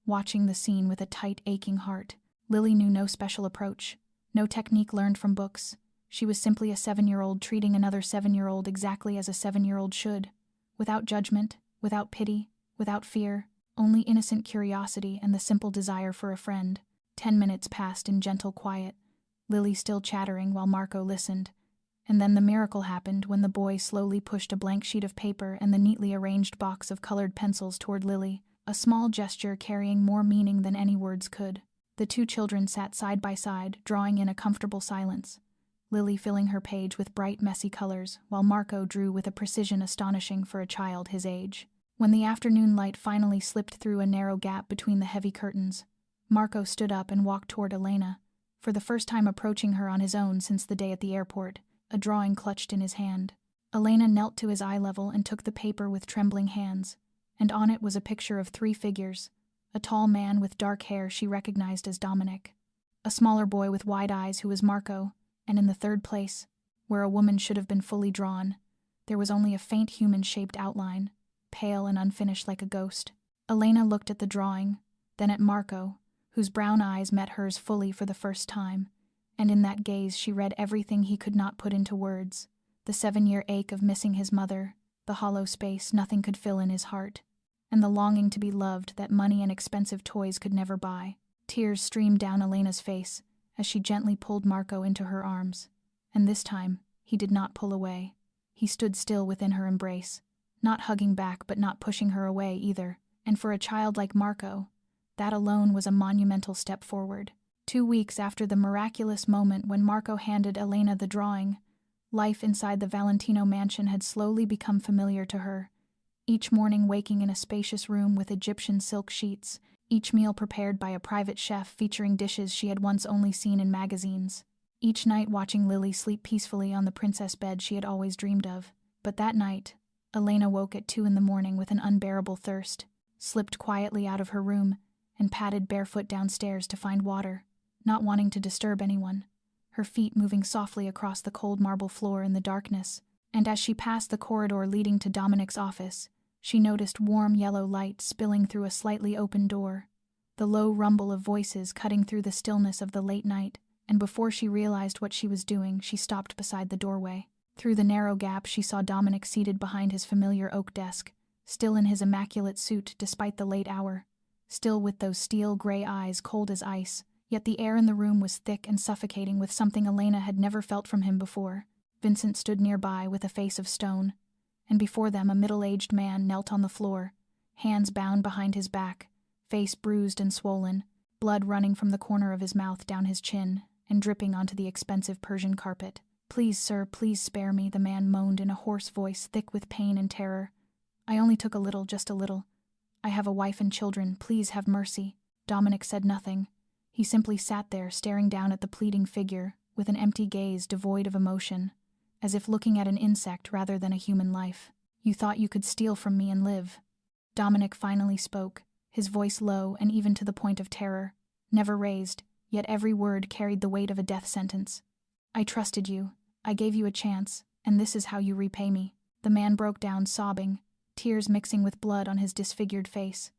watching the scene with a tight, aching heart. Lily knew no special approach, no technique learned from books. She was simply a 7-year-old treating another 7-year-old exactly as a 7-year-old should, without judgment, without pity, without fear, only innocent curiosity and the simple desire for a friend. 10 minutes passed in gentle quiet, Lily still chattering while Marco listened, and then the miracle happened when the boy slowly pushed a blank sheet of paper and the neatly arranged box of colored pencils toward Lily, a small gesture carrying more meaning than any words could. The two children sat side by side, drawing in a comfortable silence, Lily filling her page with bright, messy colors, while Marco drew with a precision astonishing for a child his age. When the afternoon light finally slipped through a narrow gap between the heavy curtains, Marco stood up and walked toward Elena, for the first time approaching her on his own since the day at the airport, a drawing clutched in his hand. Elena knelt to his eye level and took the paper with trembling hands, and on it was a picture of 3 figures, a tall man with dark hair she recognized as Dominic, a smaller boy with wide eyes who was Marco, and in the third place, where a woman should have been fully drawn, there was only a faint human-shaped outline, pale and unfinished like a ghost. Elena looked at the drawing, then at Marco, whose brown eyes met hers fully for the first time, and in that gaze she read everything he could not put into words, the 7-year ache of missing his mother, the hollow space nothing could fill in his heart, and the longing to be loved that money and expensive toys could never buy. Tears streamed down Elena's face as she gently pulled Marco into her arms, and this time he did not pull away. He stood still within her embrace, not hugging back but not pushing her away either, and for a child like Marco, that alone was a monumental step forward. 2 weeks after the miraculous moment when Marco handed Elena the drawing, life inside the Valentino mansion had slowly become familiar to her, each morning waking in a spacious room with Egyptian silk sheets, each meal prepared by a private chef featuring dishes she had once only seen in magazines, each night watching Lily sleep peacefully on the princess bed she had always dreamed of. But that night, Elena woke at 2 a.m. with an unbearable thirst, slipped quietly out of her room, and padded barefoot downstairs to find water, not wanting to disturb anyone, her feet moving softly across the cold marble floor in the darkness. And as she passed the corridor leading to Dominic's office, she noticed warm yellow light spilling through a slightly open door, the low rumble of voices cutting through the stillness of the late night, and before she realized what she was doing, she stopped beside the doorway. Through the narrow gap, she saw Dominic seated behind his familiar oak desk, still in his immaculate suit despite the late hour, still with those steel gray eyes cold as ice, yet the air in the room was thick and suffocating with something Elena had never felt from him before. Vincent stood nearby with a face of stone, and before them a middle-aged man knelt on the floor, hands bound behind his back, face bruised and swollen, blood running from the corner of his mouth down his chin, and dripping onto the expensive Persian carpet. "Please, sir, please spare me," the man moaned in a hoarse voice thick with pain and terror. "I only took a little, just a little. I have a wife and children, please have mercy." Dominic said nothing. He simply sat there staring down at the pleading figure, with an empty gaze devoid of emotion, as if looking at an insect rather than a human life. "You thought you could steal from me and live." Dominic finally spoke, his voice low and even to the point of terror, never raised, yet every word carried the weight of a death sentence. "I trusted you. I gave you a chance, and this is how you repay me." The man broke down sobbing, tears mixing with blood on his disfigured face.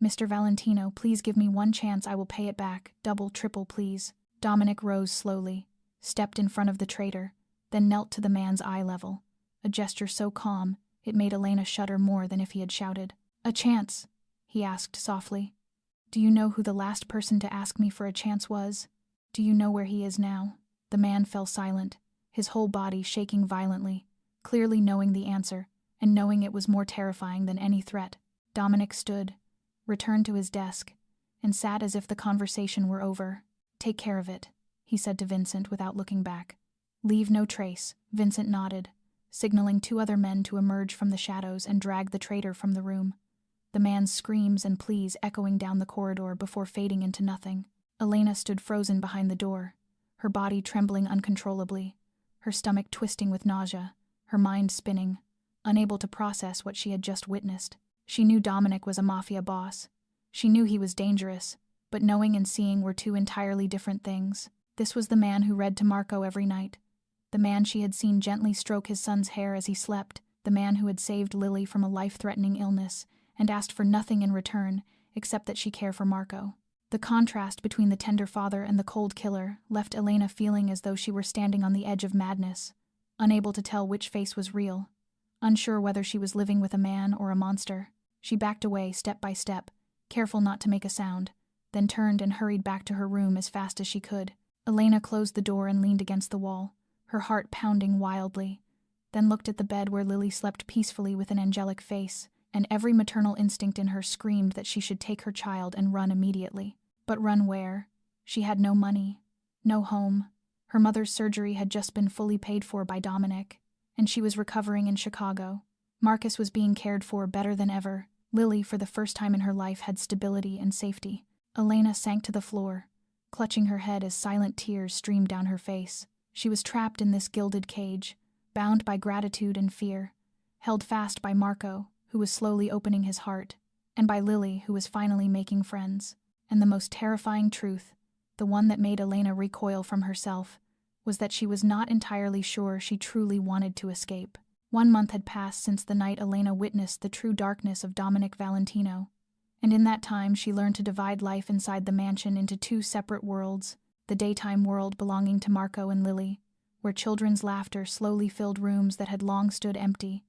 "Mr. Valentino, please give me one chance, I will pay it back, double, triple, please." Dominic rose slowly, stepped in front of the traitor, then knelt to the man's eye level, a gesture so calm it made Elena shudder more than if he had shouted. "A chance?" he asked softly. "Do you know who the last person to ask me for a chance was? Do you know where he is now?" The man fell silent, his whole body shaking violently, clearly knowing the answer, and knowing it was more terrifying than any threat. Dominic stood, returned to his desk, and sat as if the conversation were over. "Take care of it," he said to Vincent without looking back. "Leave no trace." Vincent nodded, signaling 2 other men to emerge from the shadows and drag the traitor from the room, the man's screams and pleas echoing down the corridor before fading into nothing. Elena stood frozen behind the door, her body trembling uncontrollably, her stomach twisting with nausea, her mind spinning, unable to process what she had just witnessed. She knew Dominic was a mafia boss. She knew he was dangerous, but knowing and seeing were 2 entirely different things. This was the man who read to Marco every night, the man she had seen gently stroke his son's hair as he slept, the man who had saved Lily from a life-threatening illness and asked for nothing in return except that she care for Marco. The contrast between the tender father and the cold killer left Elena feeling as though she were standing on the edge of madness, unable to tell which face was real, unsure whether she was living with a man or a monster. She backed away step by step, careful not to make a sound, then turned and hurried back to her room as fast as she could. Elena closed the door and leaned against the wall, her heart pounding wildly, then looked at the bed where Lily slept peacefully with an angelic face, and every maternal instinct in her screamed that she should take her child and run immediately. But run where? She had no money, no home. Her mother's surgery had just been fully paid for by Dominic, and she was recovering in Chicago. Marcus was being cared for better than ever. Lily, for the first time in her life, had stability and safety. Elena sank to the floor, clutching her head as silent tears streamed down her face. She was trapped in this gilded cage, bound by gratitude and fear, held fast by Marco, who was slowly opening his heart, and by Lily, who was finally making friends. And the most terrifying truth, the one that made Elena recoil from herself, was that she was not entirely sure she truly wanted to escape. 1 month had passed since the night Elena witnessed the true darkness of Dominic Valentino, and in that time she learned to divide life inside the mansion into 2 separate worlds, the daytime world belonging to Marco and Lily, where children's laughter slowly filled rooms that had long stood empty,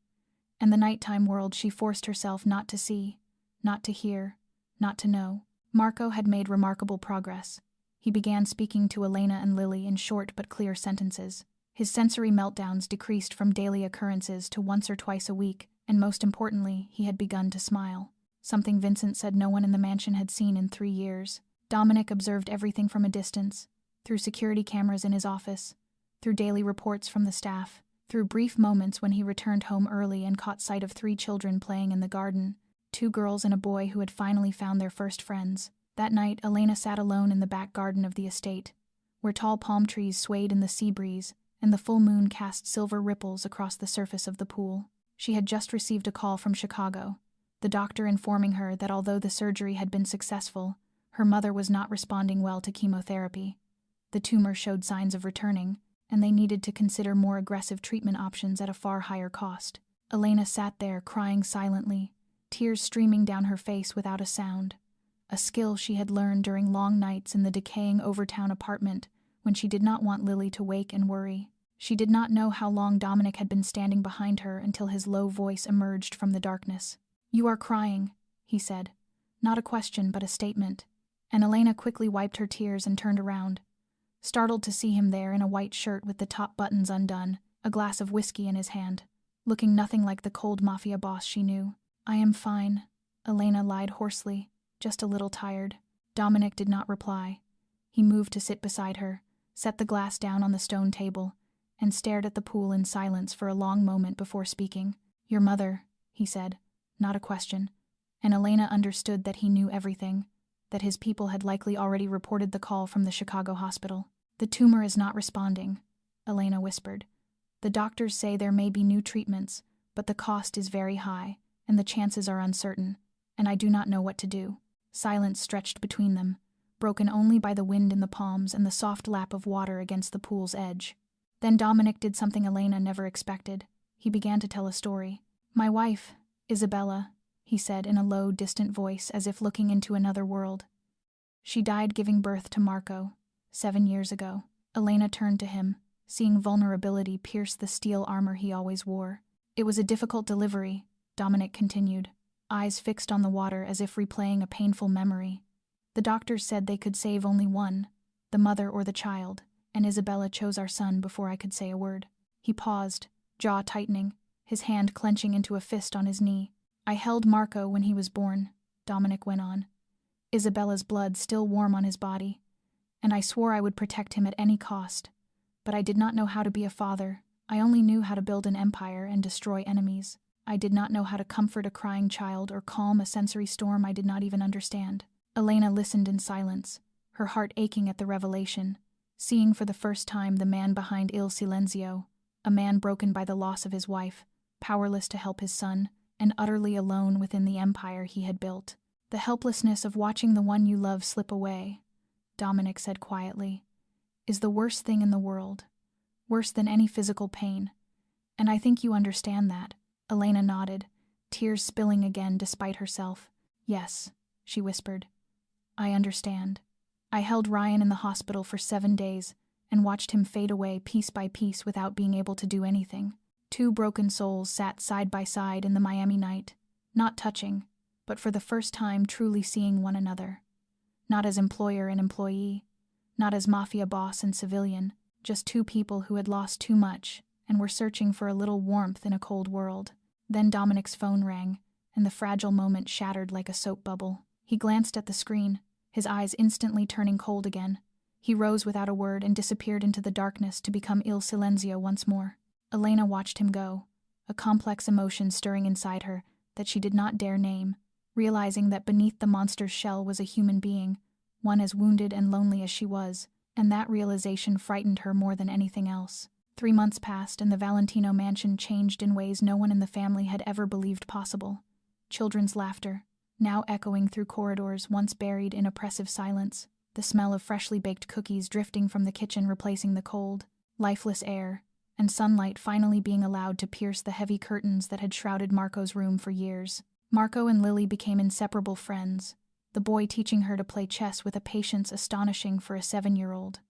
and the nighttime world she forced herself not to see, not to hear, not to know. Marco had made remarkable progress. He began speaking to Elena and Lily in short but clear sentences. His sensory meltdowns decreased from daily occurrences to once or twice a week, and most importantly, he had begun to smile, something Vincent said no one in the mansion had seen in 3 years. Dominic observed everything from a distance, through security cameras in his office, through daily reports from the staff, through brief moments when he returned home early and caught sight of 3 children playing in the garden, 2 girls and a boy who had finally found their first friends. That night, Elena sat alone in the back garden of the estate, where tall palm trees swayed in the sea breeze and the full moon cast silver ripples across the surface of the pool. She had just received a call from Chicago, the doctor informing her that although the surgery had been successful, her mother was not responding well to chemotherapy. The tumor showed signs of returning, and they needed to consider more aggressive treatment options at a far higher cost. Elena sat there crying silently, tears streaming down her face without a sound, a skill she had learned during long nights in the decaying Overtown apartment when she did not want Lily to wake and worry. She did not know how long Dominic had been standing behind her until his low voice emerged from the darkness. "You are crying," he said. Not a question, but a statement. And Elena quickly wiped her tears and turned around, startled to see him there in a white shirt with the top buttons undone, a glass of whiskey in his hand, looking nothing like the cold mafia boss she knew. "I am fine," Elena lied hoarsely, "just a little tired." Dominic did not reply. He moved to sit beside her, set the glass down on the stone table, and stared at the pool in silence for a long moment before speaking. "Your mother," he said, not a question, and Elena understood that he knew everything, that his people had likely already reported the call from the Chicago hospital. "The tumor is not responding," Elena whispered. "The doctors say there may be new treatments, but the cost is very high, and the chances are uncertain, and I do not know what to do." Silence stretched between them, broken only by the wind in the palms and the soft lap of water against the pool's edge. Then Dominic did something Elena never expected. He began to tell a story. "My wife, Isabella," he said in a low, distant voice as if looking into another world. "She died giving birth to Marco, 7 years ago." Elena turned to him, seeing vulnerability pierce the steel armor he always wore. "It was a difficult delivery," Dominic continued, eyes fixed on the water as if replaying a painful memory. "The doctors said they could save only one, the mother or the child, and Isabella chose our son before I could say a word." He paused, jaw tightening, his hand clenching into a fist on his knee. "I held Marco when he was born," Dominic went on, Isabella's blood still warm on his body, "and I swore I would protect him at any cost. But I did not know how to be a father. I only knew how to build an empire and destroy enemies. I did not know how to comfort a crying child or calm a sensory storm I did not even understand." Elena listened in silence, her heart aching at the revelation, seeing for the first time the man behind Il Silenzio, a man broken by the loss of his wife, powerless to help his son, and utterly alone within the empire he had built. "The helplessness of watching the one you love slip away," Dominic said quietly, "is the worst thing in the world, worse than any physical pain. And I think you understand that." Elena nodded, tears spilling again despite herself. "Yes," she whispered, "I understand. I held Ryan in the hospital for 7 days and watched him fade away piece by piece without being able to do anything. 2 broken souls sat side by side in the Miami night, not touching, but for the first time truly seeing one another. Not as employer and employee, not as mafia boss and civilian, just 2 people who had lost too much and were searching for a little warmth in a cold world." Then Dominic's phone rang, and the fragile moment shattered like a soap bubble. He glanced at the screen, his eyes instantly turning cold again. He rose without a word and disappeared into the darkness to become Il Silenzio once more. Elena watched him go, a complex emotion stirring inside her that she did not dare name, realizing that beneath the monster's shell was a human being, one as wounded and lonely as she was, and that realization frightened her more than anything else. 3 months passed, and the Valentino mansion changed in ways no one in the family had ever believed possible. Children's laughter, now echoing through corridors once buried in oppressive silence, the smell of freshly baked cookies drifting from the kitchen replacing the cold, lifeless air, and sunlight finally being allowed to pierce the heavy curtains that had shrouded Marco's room for years. Marco and Lily became inseparable friends, the boy teaching her to play chess with a patience astonishing for a 7-year-old,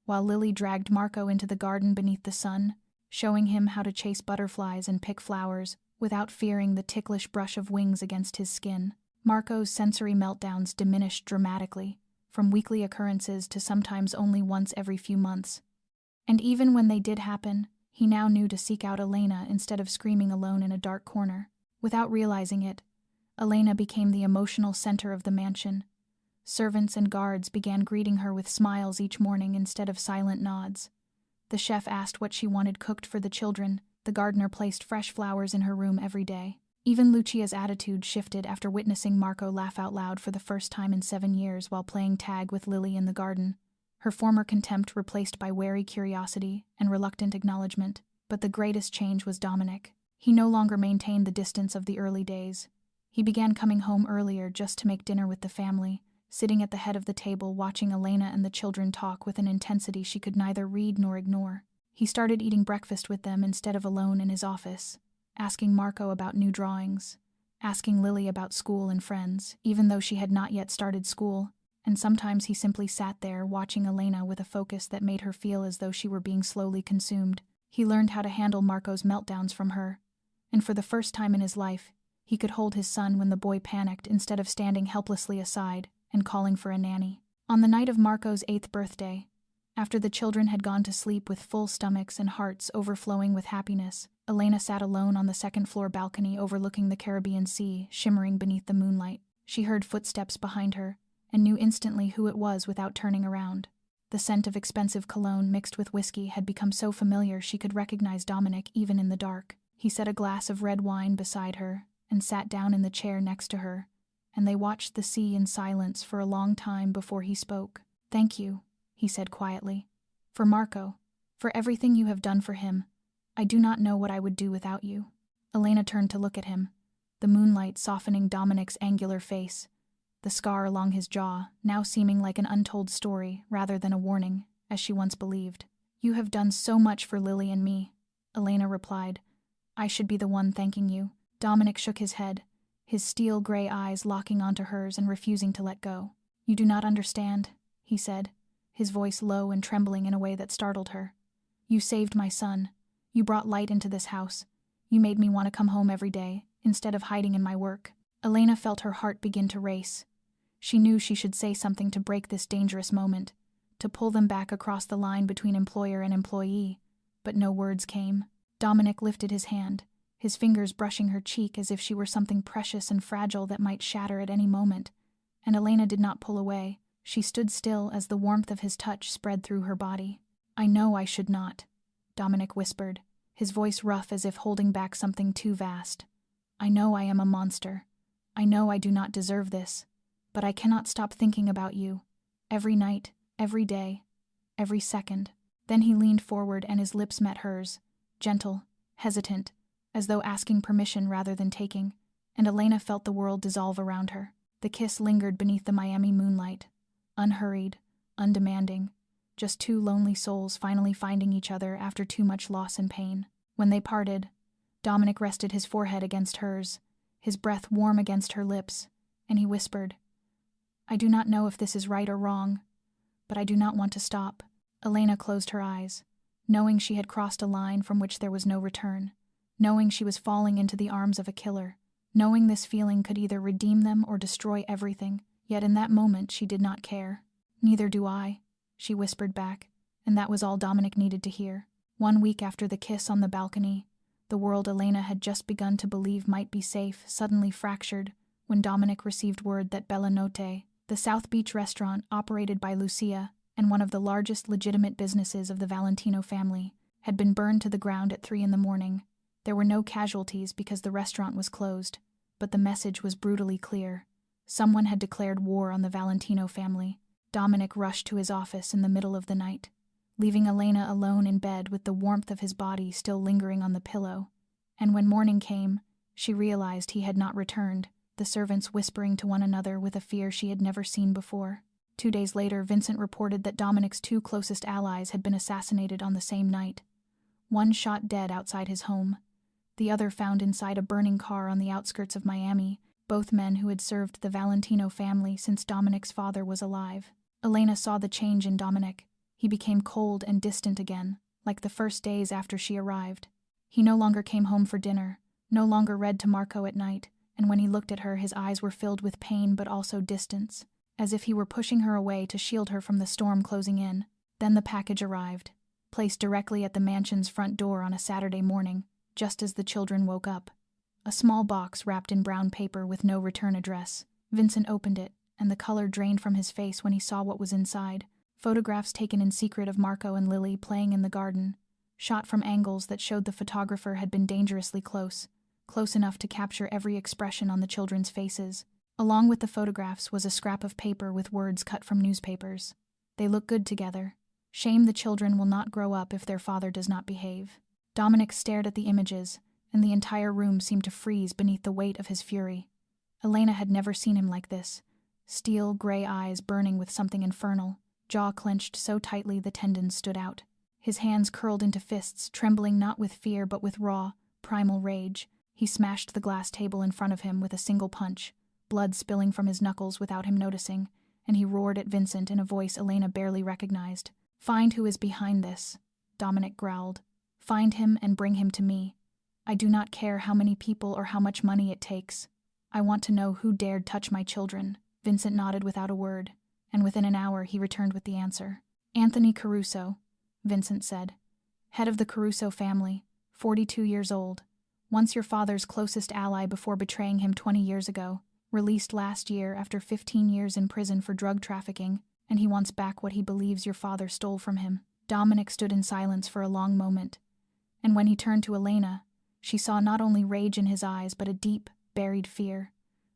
while Lily dragged Marco into the garden beneath the sun, showing him how to chase butterflies and pick flowers without fearing the ticklish brush of wings against his skin. Marco's sensory meltdowns diminished dramatically, from weekly occurrences to sometimes only once every few months. And even when they did happen, he now knew to seek out Elena instead of screaming alone in a dark corner. Without realizing it, Elena became the emotional center of the mansion. Servants and guards began greeting her with smiles each morning instead of silent nods. The chef asked what she wanted cooked for the children. The gardener placed fresh flowers in her room every day. Even Lucia's attitude shifted after witnessing Marco laugh out loud for the first time in 7 years while playing tag with Lily in the garden, her former contempt replaced by wary curiosity and reluctant acknowledgement. But the greatest change was Dominic. He no longer maintained the distance of the early days. He began coming home earlier just to make dinner with the family, sitting at the head of the table watching Elena and the children talk with an intensity she could neither read nor ignore. He started eating breakfast with them instead of alone in his office, asking Marco about new drawings, asking Lily about school and friends, even though she had not yet started school, and sometimes he simply sat there watching Elena with a focus that made her feel as though she were being slowly consumed. He learned how to handle Marco's meltdowns from her, and for the first time in his life, he could hold his son when the boy panicked instead of standing helplessly aside and calling for a nanny. On the night of Marco's 8th birthday, after the children had gone to sleep with full stomachs and hearts overflowing with happiness, Elena sat alone on the 2nd-floor balcony overlooking the Caribbean Sea, shimmering beneath the moonlight. She heard footsteps behind her and knew instantly who it was without turning around. The scent of expensive cologne mixed with whiskey had become so familiar she could recognize Dominic even in the dark. He set a glass of red wine beside her and sat down in the chair next to her, and they watched the sea in silence for a long time before he spoke. "Thank you," he said quietly. "For Marco. For everything you have done for him. I do not know what I would do without you." Elena turned to look at him, the moonlight softening Dominic's angular face, the scar along his jaw now seeming like an untold story rather than a warning, as she once believed. "You have done so much for Lily and me," Elena replied. "I should be the one thanking you." Dominic shook his head, his steel-gray eyes locking onto hers and refusing to let go. "You do not understand," he said, his voice low and trembling in a way that startled her. "You saved my son. You brought light into this house. You made me want to come home every day, instead of hiding in my work." Elena felt her heart begin to race. She knew she should say something to break this dangerous moment, to pull them back across the line between employer and employee, but no words came. Dominic lifted his hand, his fingers brushing her cheek as if she were something precious and fragile that might shatter at any moment, and Elena did not pull away. She stood still as the warmth of his touch spread through her body. "I know I should not," Dominic whispered, his voice rough as if holding back something too vast. "I know I am a monster. I know I do not deserve this, but I cannot stop thinking about you. Every night, every day, every second." Then he leaned forward and his lips met hers, gentle, hesitant, as though asking permission rather than taking, and Elena felt the world dissolve around her. The kiss lingered beneath the Miami moonlight, unhurried, undemanding, just two lonely souls finally finding each other after too much loss and pain. When they parted, Dominic rested his forehead against hers, his breath warm against her lips, and he whispered, "I do not know if this is right or wrong, but I do not want to stop." Elena closed her eyes, knowing she had crossed a line from which there was no return, knowing she was falling into the arms of a killer, knowing this feeling could either redeem them or destroy everything, yet in that moment she did not care. "Neither do I," she whispered back, and that was all Dominic needed to hear. 1 week after the kiss on the balcony, the world Elena had just begun to believe might be safe suddenly fractured when Dominic received word that Bella Notte, the South Beach restaurant operated by Lucia and one of the largest legitimate businesses of the Valentino family, had been burned to the ground at 3 a.m. There were no casualties because the restaurant was closed, but the message was brutally clear. Someone had declared war on the Valentino family. Dominic rushed to his office in the middle of the night, leaving Elena alone in bed with the warmth of his body still lingering on the pillow. And when morning came, she realized he had not returned, the servants whispering to one another with a fear she had never seen before. 2 days later, Vincent reported that Dominic's 2 closest allies had been assassinated on the same night. One shot dead outside his home, the other found inside a burning car on the outskirts of Miami, both men who had served the Valentino family since Dominic's father was alive. Elena saw the change in Dominic. He became cold and distant again, like the first days after she arrived. He no longer came home for dinner, no longer read to Marco at night, and when he looked at her his eyes were filled with pain but also distance, as if he were pushing her away to shield her from the storm closing in. Then the package arrived, placed directly at the mansion's front door on a Saturday morning, just as the children woke up. A small box wrapped in brown paper with no return address. Vincent opened it, and the color drained from his face when he saw what was inside. Photographs taken in secret of Marco and Lily playing in the garden, shot from angles that showed the photographer had been dangerously close enough to capture every expression on the children's faces. Along with the photographs was a scrap of paper with words cut from newspapers. "They look good together. Shame the children will not grow up if their father does not behave." Dominic stared at the images, and the entire room seemed to freeze beneath the weight of his fury. Elena had never seen him like this, steel gray eyes burning with something infernal, jaw clenched so tightly the tendons stood out. His hands curled into fists, trembling not with fear but with raw, primal rage. He smashed the glass table in front of him with a single punch, blood spilling from his knuckles without him noticing, and he roared at Vincent in a voice Elena barely recognized. "Find who is behind this," Dominic growled. "Find him and bring him to me. I do not care how many people or how much money it takes. I want to know who dared touch my children." Vincent nodded without a word, and within an hour he returned with the answer. "Anthony Caruso," Vincent said. "Head of the Caruso family, 42 years old. Once your father's closest ally before betraying him 20 years ago. Released last year after 15 years in prison for drug trafficking. and he wants back what he believes your father stole from him." Dominic stood in silence for a long moment, and when he turned to Elena, she saw not only rage in his eyes but a deep, buried fear,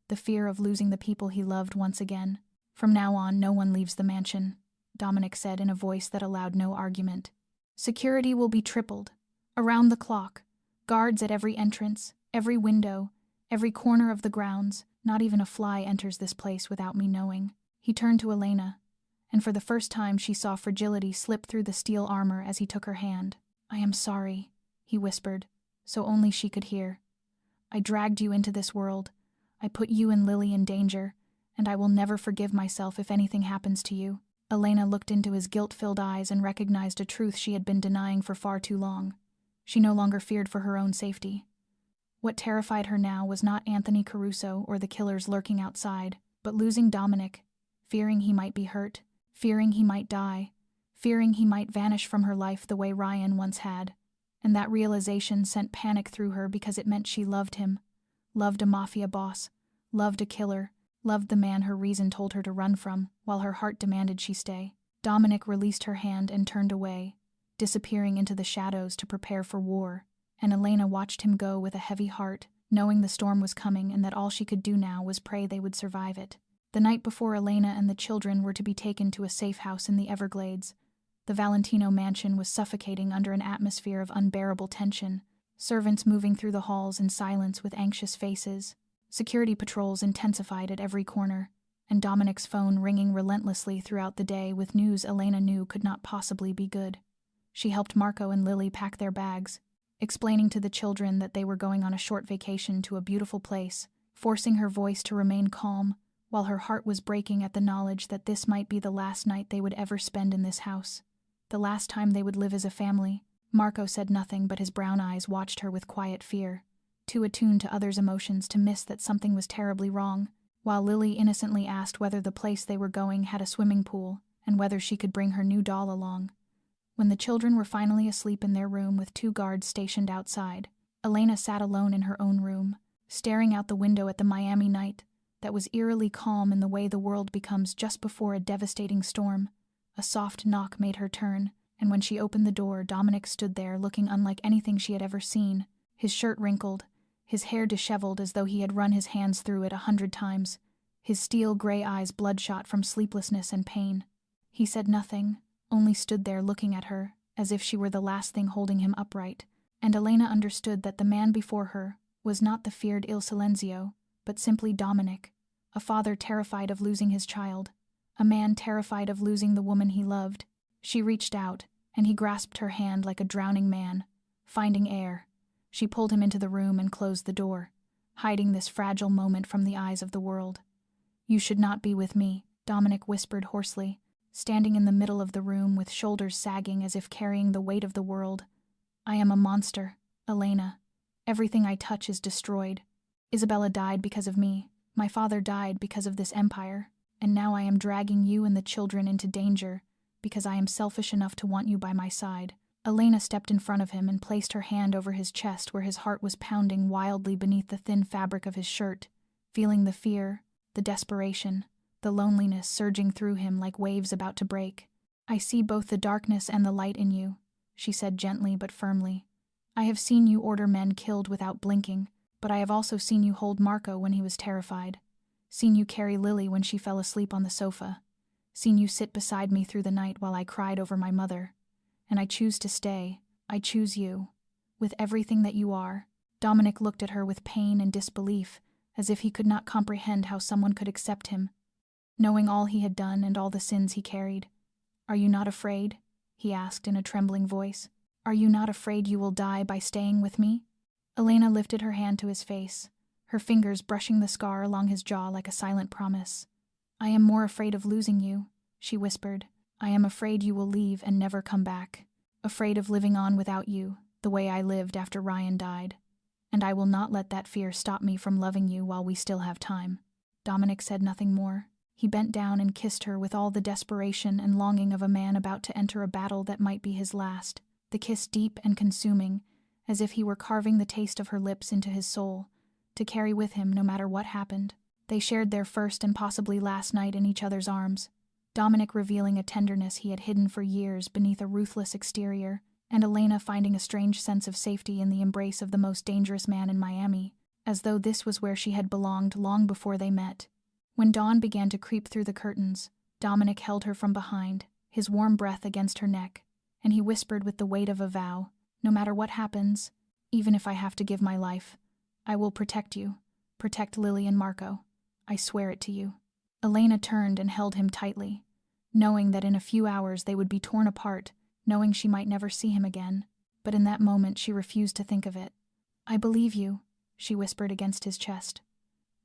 the fear of losing the people he loved once again. "From now on, no one leaves the mansion," Dominic said in a voice that allowed no argument. "Security will be tripled, around the clock, guards at every entrance, every window, every corner of the grounds. Not even a fly enters this place without me knowing." He turned to Elena, and for the first time she saw fragility slip through the steel armor as he took her hand. "I am sorry," he whispered, so only she could hear. "I dragged you into this world. I put you and Lily in danger, and I will never forgive myself if anything happens to you." Elena looked into his guilt-filled eyes and recognized a truth she had been denying for far too long. She no longer feared for her own safety. What terrified her now was not Anthony Caruso or the killers lurking outside, but losing Dominic, fearing he might be hurt, fearing he might die, fearing he might vanish from her life the way Ryan once had. And that realization sent panic through her because it meant she loved him, loved a mafia boss, loved a killer, loved the man her reason told her to run from, while her heart demanded she stay. Dominic released her hand and turned away, disappearing into the shadows to prepare for war, and Elena watched him go with a heavy heart, knowing the storm was coming and that all she could do now was pray they would survive it. The night before Elena and the children were to be taken to a safe house in the Everglades, the Valentino mansion was suffocating under an atmosphere of unbearable tension, servants moving through the halls in silence with anxious faces. Security patrols intensified at every corner, and Dominic's phone ringing relentlessly throughout the day with news Elena knew could not possibly be good. She helped Marco and Lily pack their bags, explaining to the children that they were going on a short vacation to a beautiful place, forcing her voice to remain calm, while her heart was breaking at the knowledge that this might be the last night they would ever spend in this house, the last time they would live as a family. Marco said nothing, but his brown eyes watched her with quiet fear, too attuned to others' emotions to miss that something was terribly wrong, while Lily innocently asked whether the place they were going had a swimming pool and whether she could bring her new doll along. When the children were finally asleep in their room with 2 guards stationed outside, Elena sat alone in her own room, staring out the window at the Miami night that was eerily calm in the way the world becomes just before a devastating storm. A soft knock made her turn, and when she opened the door, Dominic stood there looking unlike anything she had ever seen, his shirt wrinkled, his hair disheveled as though he had run his hands through it 100 times, his steel-gray eyes bloodshot from sleeplessness and pain. He said nothing, only stood there looking at her, as if she were the last thing holding him upright, and Elena understood that the man before her was not the feared Il Silenzio, but simply Dominic, a father terrified of losing his child, a man terrified of losing the woman he loved. She reached out, and he grasped her hand like a drowning man, finding air. She pulled him into the room and closed the door, hiding this fragile moment from the eyes of the world. "You should not be with me," Dominic whispered hoarsely, standing in the middle of the room with shoulders sagging as if carrying the weight of the world. "I am a monster, Elena. Everything I touch is destroyed. Isabella died because of me. My father died because of this empire. And now I am dragging you and the children into danger because I am selfish enough to want you by my side." Elena stepped in front of him and placed her hand over his chest where his heart was pounding wildly beneath the thin fabric of his shirt, feeling the fear, the desperation, the loneliness surging through him like waves about to break. "I see both the darkness and the light in you," she said gently but firmly. "I have seen you order men killed without blinking, but I have also seen you hold Marco when he was terrified, seen you carry Lily when she fell asleep on the sofa, seen you sit beside me through the night while I cried over my mother. And I choose to stay. I choose you. With everything that you are." Dominic looked at her with pain and disbelief, as if he could not comprehend how someone could accept him, knowing all he had done and all the sins he carried. "Are you not afraid?" he asked in a trembling voice. "Are you not afraid you will die by staying with me?" Elena lifted her hand to his face, her fingers brushing the scar along his jaw like a silent promise. "I am more afraid of losing you," she whispered. "I am afraid you will leave and never come back. Afraid of living on without you, the way I lived after Ryan died. And I will not let that fear stop me from loving you while we still have time." Dominic said nothing more. He bent down and kissed her with all the desperation and longing of a man about to enter a battle that might be his last, the kiss deep and consuming, as if he were carving the taste of her lips into his soul, to carry with him no matter what happened. They shared their first and possibly last night in each other's arms. Dominic revealing a tenderness he had hidden for years beneath a ruthless exterior, and Elena finding a strange sense of safety in the embrace of the most dangerous man in Miami, as though this was where she had belonged long before they met. When dawn began to creep through the curtains, Dominic held her from behind, his warm breath against her neck, and he whispered with the weight of a vow, "No matter what happens, even if I have to give my life, I will protect you, protect Lily and Marco. I swear it to you." Elena turned and held him tightly, knowing that in a few hours they would be torn apart, knowing she might never see him again, but in that moment she refused to think of it. "I believe you," she whispered against his chest.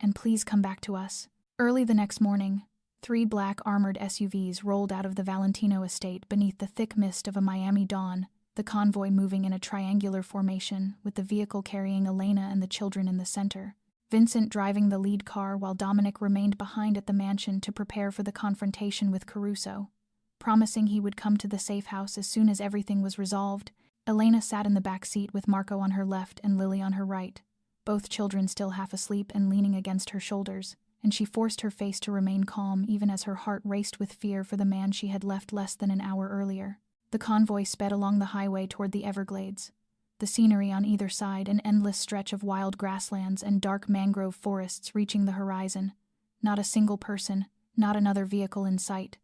"And please come back to us." Early the next morning, 3 black armored SUVs rolled out of the Valentino estate beneath the thick mist of a Miami dawn, the convoy moving in a triangular formation, with the vehicle carrying Elena and the children in the center. Vincent driving the lead car while Dominic remained behind at the mansion to prepare for the confrontation with Caruso. Promising he would come to the safe house as soon as everything was resolved, Elena sat in the back seat with Marco on her left and Lily on her right, both children still half asleep and leaning against her shoulders, and she forced her face to remain calm even as her heart raced with fear for the man she had left less than an hour earlier. The convoy sped along the highway toward the Everglades. The scenery on either side, an endless stretch of wild grasslands and dark mangrove forests reaching the horizon. Not a single person, not another vehicle in sight.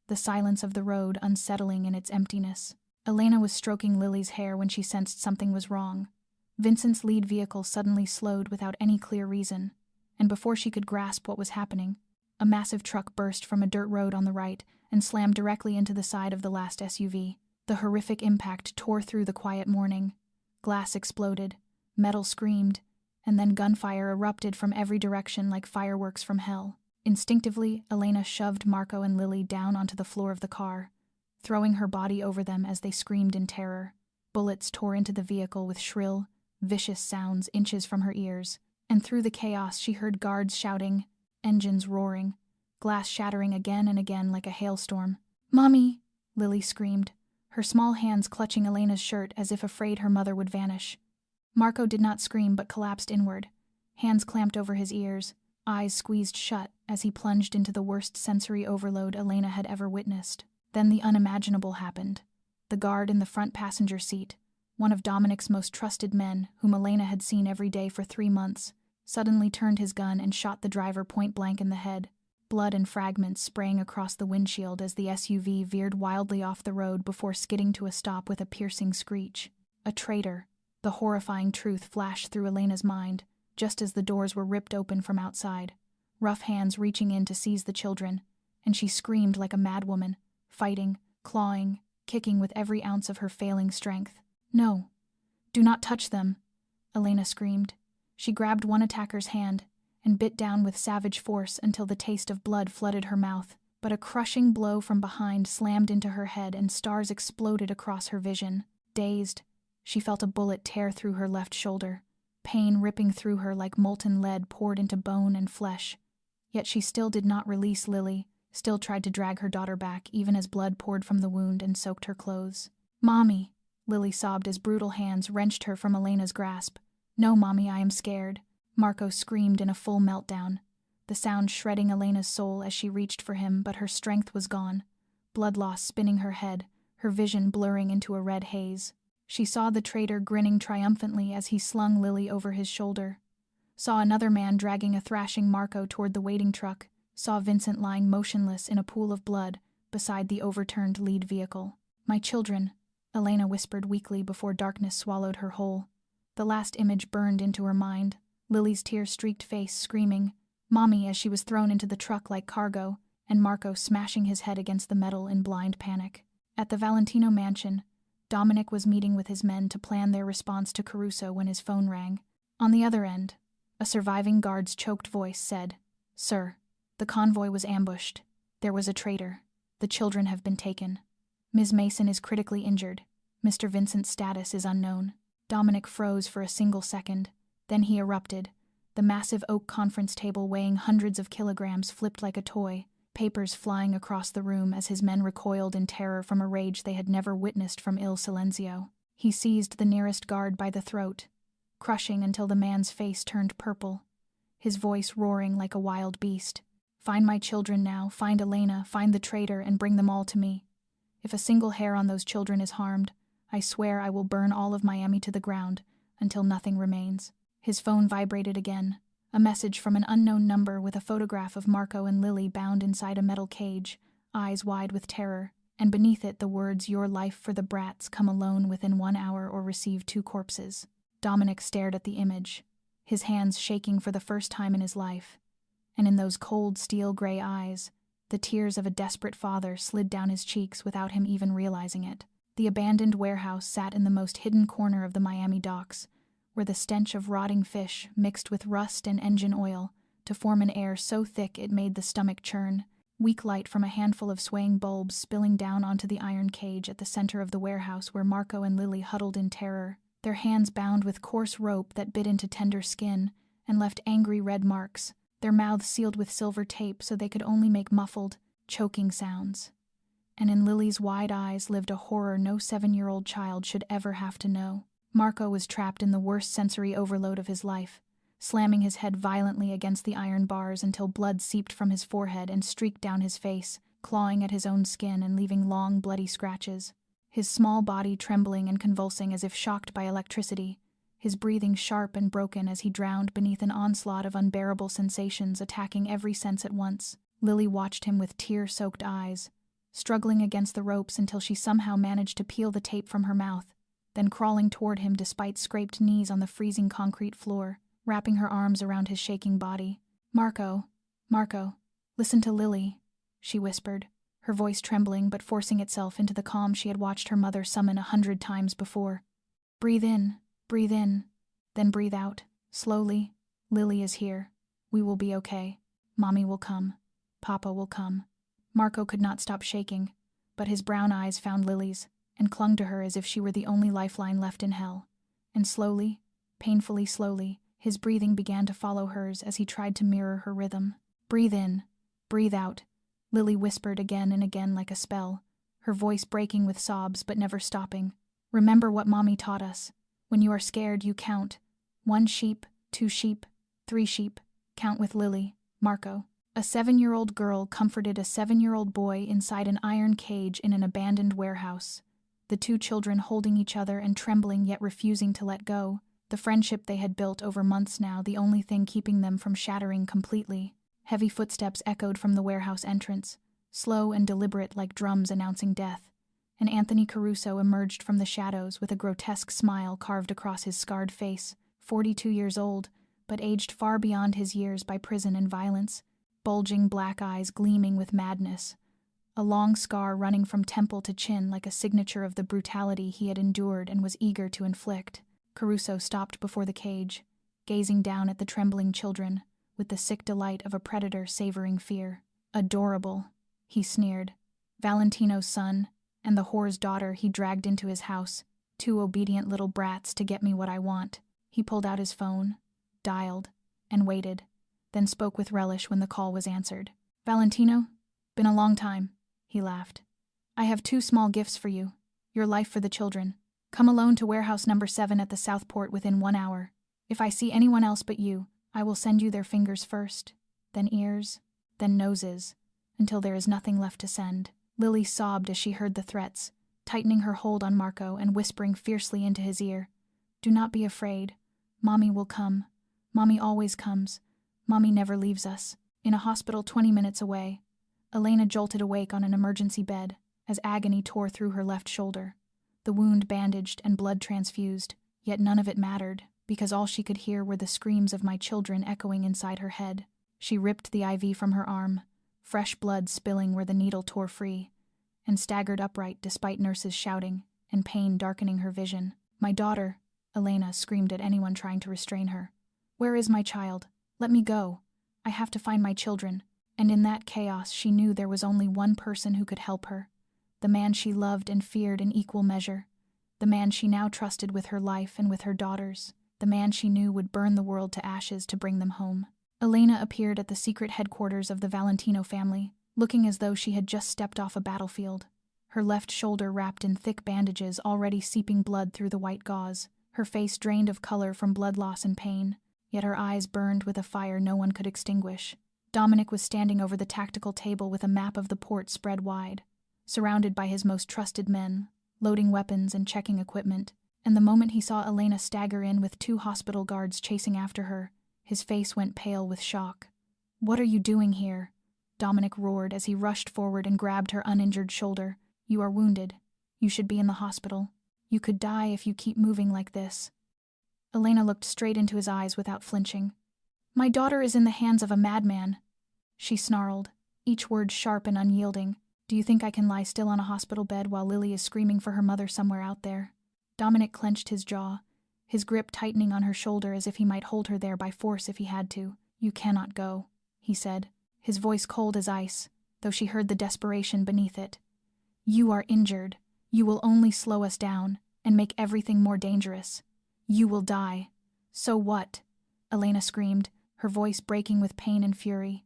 The silence of the road unsettling in its emptiness. Elena was stroking Lily's hair when she sensed something was wrong. Vincent's lead vehicle suddenly slowed without any clear reason, and before she could grasp what was happening, a massive truck burst from a dirt road on the right and slammed directly into the side of the last SUV. The horrific impact tore through the quiet morning. Glass exploded, metal screamed, and then gunfire erupted from every direction like fireworks from hell. Instinctively, Elena shoved Marco and Lily down onto the floor of the car, throwing her body over them as they screamed in terror. Bullets tore into the vehicle with shrill, vicious sounds inches from her ears, and through the chaos she heard guards shouting, engines roaring, glass shattering again and again like a hailstorm. "Mommy!" Lily screamed, her small hands clutching Elena's shirt as if afraid her mother would vanish. Marco did not scream but collapsed inward, hands clamped over his ears, eyes squeezed shut as he plunged into the worst sensory overload Elena had ever witnessed. Then the unimaginable happened. The guard in the front passenger seat, one of Dominic's most trusted men, whom Elena had seen every day for 3 months, suddenly turned his gun and shot the driver point blank in the head. Blood and fragments spraying across the windshield as the SUV veered wildly off the road before skidding to a stop with a piercing screech. A traitor. The horrifying truth flashed through Elena's mind, just as the doors were ripped open from outside, rough hands reaching in to seize the children, and she screamed like a madwoman, fighting, clawing, kicking with every ounce of her failing strength. "No, do not touch them," Elena screamed. She grabbed one attacker's hand and bit down with savage force until the taste of blood flooded her mouth, but a crushing blow from behind slammed into her head and stars exploded across her vision. Dazed, she felt a bullet tear through her left shoulder, pain ripping through her like molten lead poured into bone and flesh. Yet she still did not release Lily, still tried to drag her daughter back even as blood poured from the wound and soaked her clothes. "Mommy," Lily sobbed as brutal hands wrenched her from Elena's grasp. "No, Mommy, I am scared." Marco screamed in a full meltdown, the sound shredding Elena's soul as she reached for him, but her strength was gone. Blood loss spinning her head, her vision blurring into a red haze. She saw the traitor grinning triumphantly as he slung Lily over his shoulder. Saw another man dragging a thrashing Marco toward the waiting truck. Saw Vincent lying motionless in a pool of blood beside the overturned lead vehicle. "My children," Elena whispered weakly before darkness swallowed her whole. The last image burned into her mind. Lily's tear-streaked face screaming, "Mommy," as she was thrown into the truck like cargo, and Marco smashing his head against the metal in blind panic. At the Valentino mansion, Dominic was meeting with his men to plan their response to Caruso when his phone rang. On the other end, a surviving guard's choked voice said, "Sir, the convoy was ambushed. There was a traitor. The children have been taken. Ms. Mason is critically injured. Mr. Vincent's status is unknown." Dominic froze for a single second. Then he erupted. The massive oak conference table weighing hundreds of kilograms flipped like a toy, papers flying across the room as his men recoiled in terror from a rage they had never witnessed from Il Silenzio. He seized the nearest guard by the throat, crushing until the man's face turned purple, his voice roaring like a wild beast. Find my children now, find Elena, find the traitor, and bring them all to me. If a single hair on those children is harmed, I swear I will burn all of Miami to the ground until nothing remains." His phone vibrated again. A message from an unknown number with a photograph of Marco and Lily bound inside a metal cage, eyes wide with terror, and beneath it the words, "Your life for the brats, come alone within 1 hour or receive 2 corpses." Dominic stared at the image, his hands shaking for the first time in his life. And in those cold steel-gray eyes, the tears of a desperate father slid down his cheeks without him even realizing it. The abandoned warehouse sat in the most hidden corner of the Miami docks, where the stench of rotting fish mixed with rust and engine oil to form an air so thick it made the stomach churn. Weak light from a handful of swaying bulbs spilling down onto the iron cage at the center of the warehouse where Marco and Lily huddled in terror, their hands bound with coarse rope that bit into tender skin and left angry red marks, their mouths sealed with silver tape so they could only make muffled, choking sounds. And in Lily's wide eyes lived a horror no 7-year-old child should ever have to know. Marco was trapped in the worst sensory overload of his life, slamming his head violently against the iron bars until blood seeped from his forehead and streaked down his face, clawing at his own skin and leaving long, bloody scratches. His small body trembling and convulsing as if shocked by electricity, his breathing sharp and broken as he drowned beneath an onslaught of unbearable sensations attacking every sense at once. Lily watched him with tear-soaked eyes, struggling against the ropes until she somehow managed to peel the tape from her mouth, then crawling toward him despite scraped knees on the freezing concrete floor, wrapping her arms around his shaking body. Marco, listen to Lily," she whispered, her voice trembling but forcing itself into the calm she had watched her mother summon 100 times before. Breathe in, then breathe out, slowly. Lily is here. We will be okay. Mommy will come. Papa will come." Marco could not stop shaking, but his brown eyes found Lily's and clung to her as if she were the only lifeline left in hell. And slowly, painfully slowly, his breathing began to follow hers as he tried to mirror her rhythm. "Breathe in, breathe out," Lily whispered again and again like a spell, her voice breaking with sobs but never stopping. "Remember what Mommy taught us. When you are scared, you count. 1 sheep, 2 sheep, 3 sheep. Count with Lily." Marco. A 7-year-old girl comforted a 7-year-old boy inside an iron cage in an abandoned warehouse, the 2 children holding each other and trembling yet refusing to let go, the friendship they had built over months now the only thing keeping them from shattering completely. Heavy footsteps echoed from the warehouse entrance, slow and deliberate like drums announcing death, and Anthony Caruso emerged from the shadows with a grotesque smile carved across his scarred face, 42 years old, but aged far beyond his years by prison and violence, bulging black eyes gleaming with madness, a long scar running from temple to chin like a signature of the brutality he had endured and was eager to inflict. Caruso stopped before the cage, gazing down at the trembling children, with the sick delight of a predator savoring fear. "Adorable," he sneered. "Valentino's son, and the whore's daughter he dragged into his house, 2 obedient little brats to get me what I want." He pulled out his phone, dialed, and waited, then spoke with relish when the call was answered. "Valentino? Been a long time," he laughed. "I have 2 small gifts for you. Your life for the children. Come alone to warehouse number 7 at the Southport within 1 hour. If I see anyone else but you, I will send you their fingers first, then ears, then noses, until there is nothing left to send." Lily sobbed as she heard the threats, tightening her hold on Marco and whispering fiercely into his ear, "Do not be afraid. Mommy will come. Mommy always comes. Mommy never leaves us." In a hospital 20 minutes away, Elena jolted awake on an emergency bed as agony tore through her left shoulder, the wound bandaged and blood transfused, yet none of it mattered, because all she could hear were the screams of my children echoing inside her head. She ripped the IV from her arm, fresh blood spilling where the needle tore free, and staggered upright despite nurses shouting and pain darkening her vision. "My daughter," Elena screamed at anyone trying to restrain her. "Where is my child? Let me go. I have to find my children." And in that chaos she knew there was only one person who could help her, the man she loved and feared in equal measure, the man she now trusted with her life and with her daughters, the man she knew would burn the world to ashes to bring them home. Elena appeared at the secret headquarters of the Valentino family, looking as though she had just stepped off a battlefield, her left shoulder wrapped in thick bandages already seeping blood through the white gauze, her face drained of color from blood loss and pain, yet her eyes burned with a fire no one could extinguish. Dominic was standing over the tactical table with a map of the port spread wide, surrounded by his most trusted men, loading weapons and checking equipment, and the moment he saw Elena stagger in with 2 hospital guards chasing after her, his face went pale with shock. "What are you doing here?" Dominic roared as he rushed forward and grabbed her uninjured shoulder. "You are wounded. You should be in the hospital. You could die if you keep moving like this." Elena looked straight into his eyes without flinching. "My daughter is in the hands of a madman," she snarled, each word sharp and unyielding. "Do you think I can lie still on a hospital bed while Lily is screaming for her mother somewhere out there?" Dominic clenched his jaw, his grip tightening on her shoulder as if he might hold her there by force if he had to. "You cannot go," he said, his voice cold as ice, though she heard the desperation beneath it. "You are injured. You will only slow us down and make everything more dangerous. You will die." "So what?" Elena screamed, her voice breaking with pain and fury.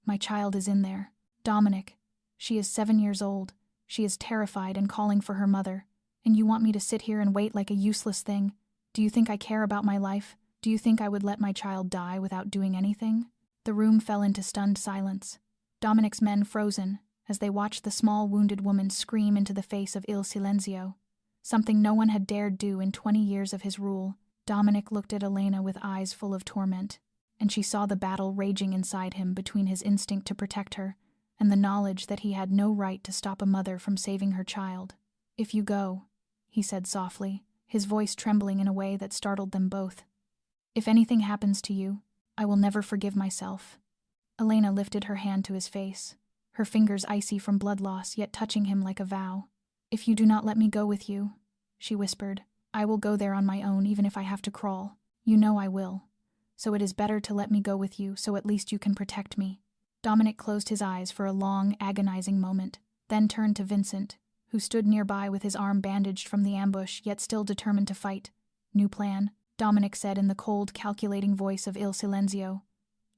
"My child is in there. Dominic. She is 7 years old. She is terrified and calling for her mother. And you want me to sit here and wait like a useless thing? Do you think I care about my life? Do you think I would let my child die without doing anything?" The room fell into stunned silence, Dominic's men frozen, as they watched the small wounded woman scream into the face of Il Silenzio, something no one had dared do in 20 years of his rule. Dominic looked at Elena with eyes full of torment, and she saw the battle raging inside him between his instinct to protect her and the knowledge that he had no right to stop a mother from saving her child. "If you go," he said softly, his voice trembling in a way that startled them both, "if anything happens to you, I will never forgive myself." Elena lifted her hand to his face, her fingers icy from blood loss yet touching him like a vow. "If you do not let me go with you," she whispered, "I will go there on my own even if I have to crawl. You know I will. So it is better to let me go with you so at least you can protect me." Dominic closed his eyes for a long, agonizing moment, then turned to Vincent, who stood nearby with his arm bandaged from the ambush yet still determined to fight. "New plan," Dominic said in the cold, calculating voice of Il Silenzio.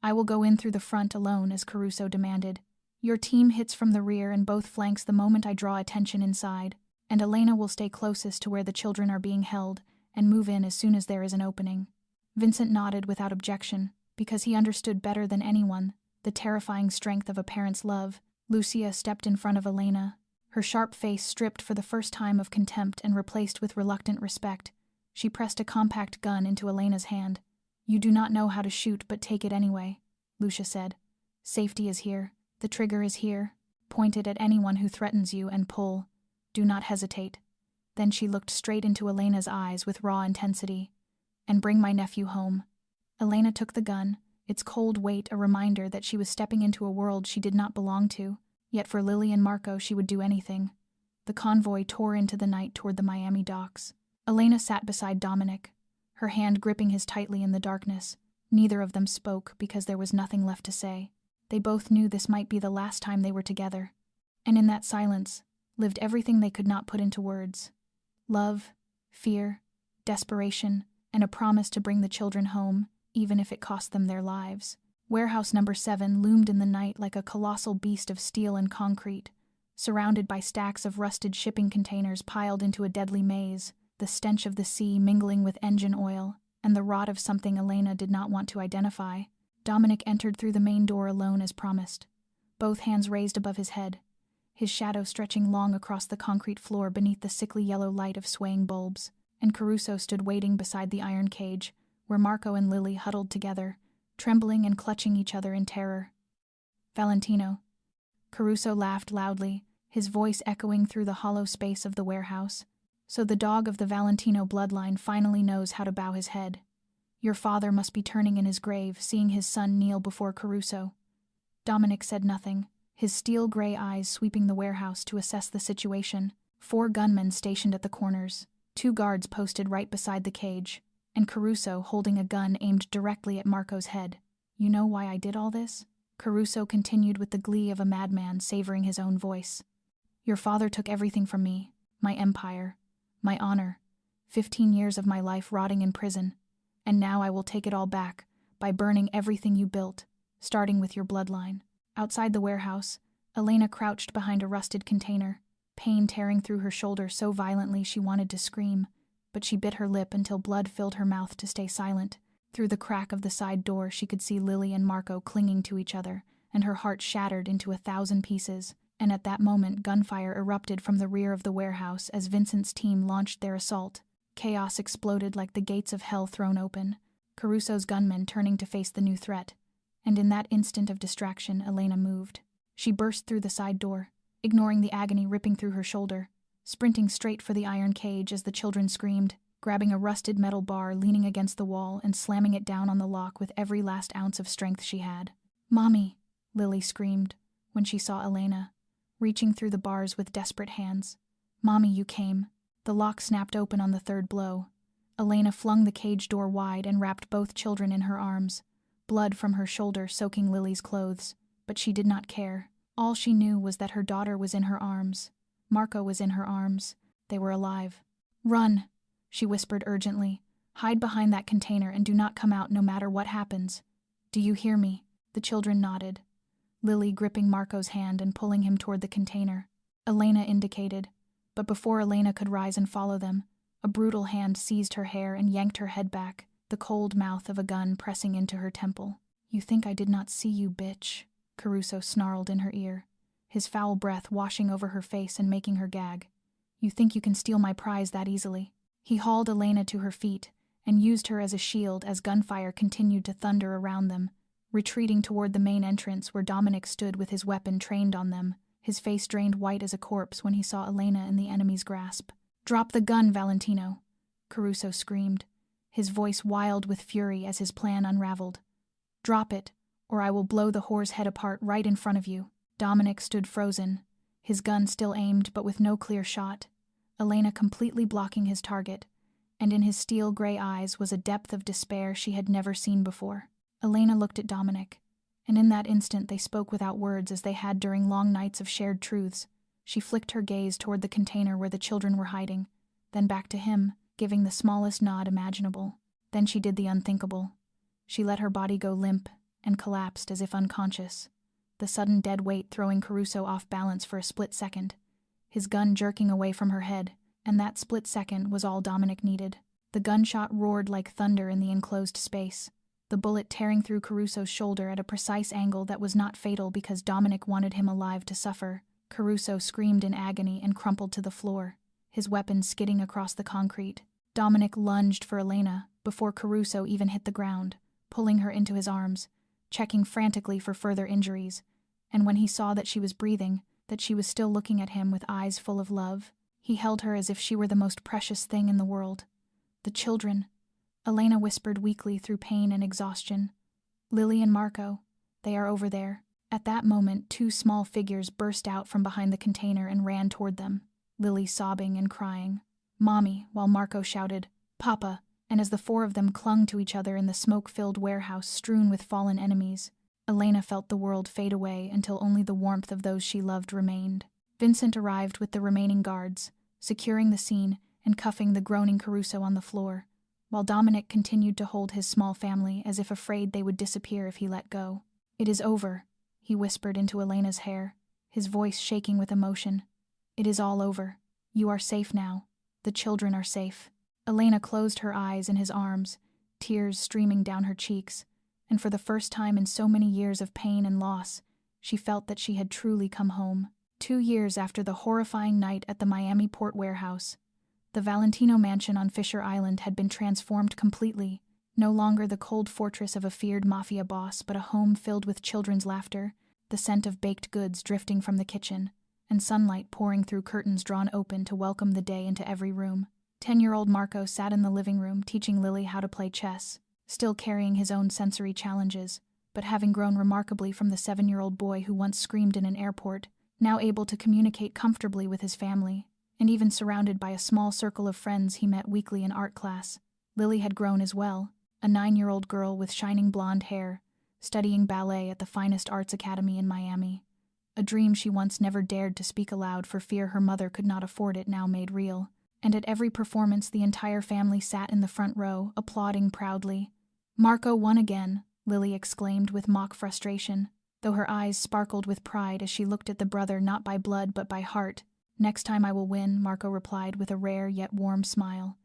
"I will go in through the front alone, as Caruso demanded. Your team hits from the rear and both flanks the moment I draw attention inside, and Elena will stay closest to where the children are being held and move in as soon as there is an opening." Vincent nodded without objection, because he understood better than anyone the terrifying strength of a parent's love. Lucia stepped in front of Elena, her sharp face stripped for the first time of contempt and replaced with reluctant respect. She pressed a compact gun into Elena's hand. "You do not know how to shoot, but take it anyway," Lucia said. "Safety is here. The trigger is here. Point it at anyone who threatens you and pull. Do not hesitate." Then she looked straight into Elena's eyes with raw intensity. "And bring my nephew home." Elena took the gun, its cold weight a reminder that she was stepping into a world she did not belong to, yet for Lily and Marco she would do anything. The convoy tore into the night toward the Miami docks. Elena sat beside Dominic, her hand gripping his tightly in the darkness. Neither of them spoke because there was nothing left to say. They both knew this might be the last time they were together. And in that silence lived everything they could not put into words. Love, fear, desperation, and a promise to bring the children home, even if it cost them their lives. Warehouse number 7 loomed in the night like a colossal beast of steel and concrete, surrounded by stacks of rusted shipping containers piled into a deadly maze, the stench of the sea mingling with engine oil, and the rot of something Elena did not want to identify. Dominic entered through the main door alone as promised, both hands raised above his head, his shadow stretching long across the concrete floor beneath the sickly yellow light of swaying bulbs, and Caruso stood waiting beside the iron cage, where Marco and Lily huddled together, trembling and clutching each other in terror. "Valentino." Caruso laughed loudly, his voice echoing through the hollow space of the warehouse. "So the dog of the Valentino bloodline finally knows how to bow his head. Your father must be turning in his grave, seeing his son kneel before Caruso." Dominic said nothing, his steel-gray eyes sweeping the warehouse to assess the situation. 4 gunmen stationed at the corners, 2 guards posted right beside the cage, and Caruso holding a gun aimed directly at Marco's head. "You know why I did all this?" Caruso continued with the glee of a madman savoring his own voice. "Your father took everything from me, my empire, my honor, 15 years of my life rotting in prison, and now I will take it all back by burning everything you built, starting with your bloodline." Outside the warehouse, Elena crouched behind a rusted container, pain tearing through her shoulder so violently she wanted to scream, but she bit her lip until blood filled her mouth to stay silent. Through the crack of the side door, she could see Lily and Marco clinging to each other, and her heart shattered into 1,000 pieces. And at that moment, gunfire erupted from the rear of the warehouse as Vincent's team launched their assault. Chaos exploded like the gates of hell thrown open, Caruso's gunmen turning to face the new threat. And in that instant of distraction, Elena moved. She burst through the side door, ignoring the agony ripping through her shoulder, sprinting straight for the iron cage as the children screamed, grabbing a rusted metal bar leaning against the wall and slamming it down on the lock with every last ounce of strength she had. "Mommy!" Lily screamed when she saw Elena, reaching through the bars with desperate hands. "Mommy, you came." The lock snapped open on the third blow. Elena flung the cage door wide and wrapped both children in her arms, blood from her shoulder soaking Lily's clothes. But she did not care. All she knew was that her daughter was in her arms. Marco was in her arms. They were alive. "Run," she whispered urgently. "Hide behind that container and do not come out no matter what happens. Do you hear me?" The children nodded, Lily gripping Marco's hand and pulling him toward the container. Elena indicated, but before Elena could rise and follow them, a brutal hand seized her hair and yanked her head back, the cold mouth of a gun pressing into her temple. "You think I did not see you, bitch," Caruso snarled in her ear, his foul breath washing over her face and making her gag. "You think you can steal my prize that easily?" He hauled Elena to her feet and used her as a shield as gunfire continued to thunder around them, retreating toward the main entrance where Dominic stood with his weapon trained on them, his face drained white as a corpse when he saw Elena in the enemy's grasp. "Drop the gun, Valentino!" Caruso screamed, his voice wild with fury as his plan unraveled. "Drop it, or I will blow the whore's head apart right in front of you." Dominic stood frozen, his gun still aimed but with no clear shot, Elena completely blocking his target, and in his steel-gray eyes was a depth of despair she had never seen before. Elena looked at Dominic, and in that instant they spoke without words as they had during long nights of shared truths. She flicked her gaze toward the container where the children were hiding, then back to him, giving the smallest nod imaginable. Then she did the unthinkable. She let her body go limp and collapsed as if unconscious, the sudden dead weight throwing Caruso off balance for a split second, his gun jerking away from her head, and that split second was all Dominic needed. The gunshot roared like thunder in the enclosed space, the bullet tearing through Caruso's shoulder at a precise angle that was not fatal because Dominic wanted him alive to suffer. Caruso screamed in agony and crumpled to the floor, his weapon skidding across the concrete. Dominic lunged for Elena before Caruso even hit the ground, pulling her into his arms, checking frantically for further injuries, and when he saw that she was breathing, that she was still looking at him with eyes full of love, he held her as if she were the most precious thing in the world. "The children," Elena whispered weakly through pain and exhaustion. "Lily and Marco, they are over there." At that moment, 2 small figures burst out from behind the container and ran toward them, Lily sobbing and crying, "Mommy," while Marco shouted, "Papa," and as the 4 of them clung to each other in the smoke-filled warehouse strewn with fallen enemies, Elena felt the world fade away until only the warmth of those she loved remained. Vincent arrived with the remaining guards, securing the scene and cuffing the groaning Caruso on the floor, while Dominic continued to hold his small family as if afraid they would disappear if he let go. "It is over," he whispered into Elena's hair, his voice shaking with emotion. "It is all over. You are safe now. The children are safe." Elena closed her eyes in his arms, tears streaming down her cheeks, and for the first time in so many years of pain and loss, she felt that she had truly come home. 2 years after the horrifying night at the Miami port warehouse, the Valentino mansion on Fisher Island had been transformed completely, no longer the cold fortress of a feared mafia boss, but a home filled with children's laughter, the scent of baked goods drifting from the kitchen, and sunlight pouring through curtains drawn open to welcome the day into every room. 10-year-old Marco sat in the living room teaching Lily how to play chess, still carrying his own sensory challenges, but having grown remarkably from the 7-year-old boy who once screamed in an airport, now able to communicate comfortably with his family, and even surrounded by a small circle of friends he met weekly in art class. Lily had grown as well, a 9-year-old girl with shining blonde hair, studying ballet at the finest arts academy in Miami. A dream she once never dared to speak aloud for fear her mother could not afford it now made real. And at every performance the entire family sat in the front row, applauding proudly. "Marco won again," Lily exclaimed with mock frustration, though her eyes sparkled with pride as she looked at the brother not by blood but by heart. "Next time I will win," Marco replied with a rare yet warm smile.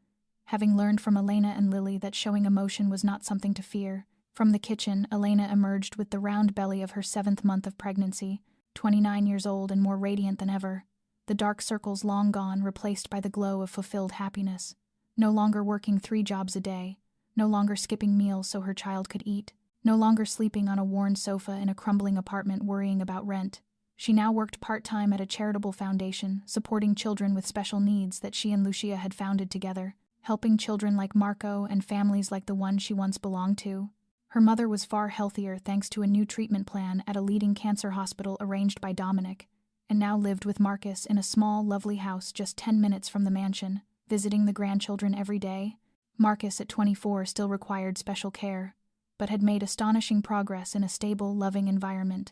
having learned from Elena and Lily that showing emotion was not something to fear. From the kitchen, Elena emerged with the round belly of her 7th month of pregnancy, 29 years old and more radiant than ever. The dark circles long gone, replaced by the glow of fulfilled happiness. No longer working 3 jobs a day, no longer skipping meals so her child could eat, no longer sleeping on a worn sofa in a crumbling apartment worrying about rent. She now worked part-time at a charitable foundation, supporting children with special needs that she and Lucia had founded together, helping children like Marco and families like the one she once belonged to. Her mother was far healthier thanks to a new treatment plan at a leading cancer hospital arranged by Dominic, and now lived with Marcus in a small, lovely house just 10 minutes from the mansion, visiting the grandchildren every day. Marcus, at 24, still required special care, but had made astonishing progress in a stable, loving environment.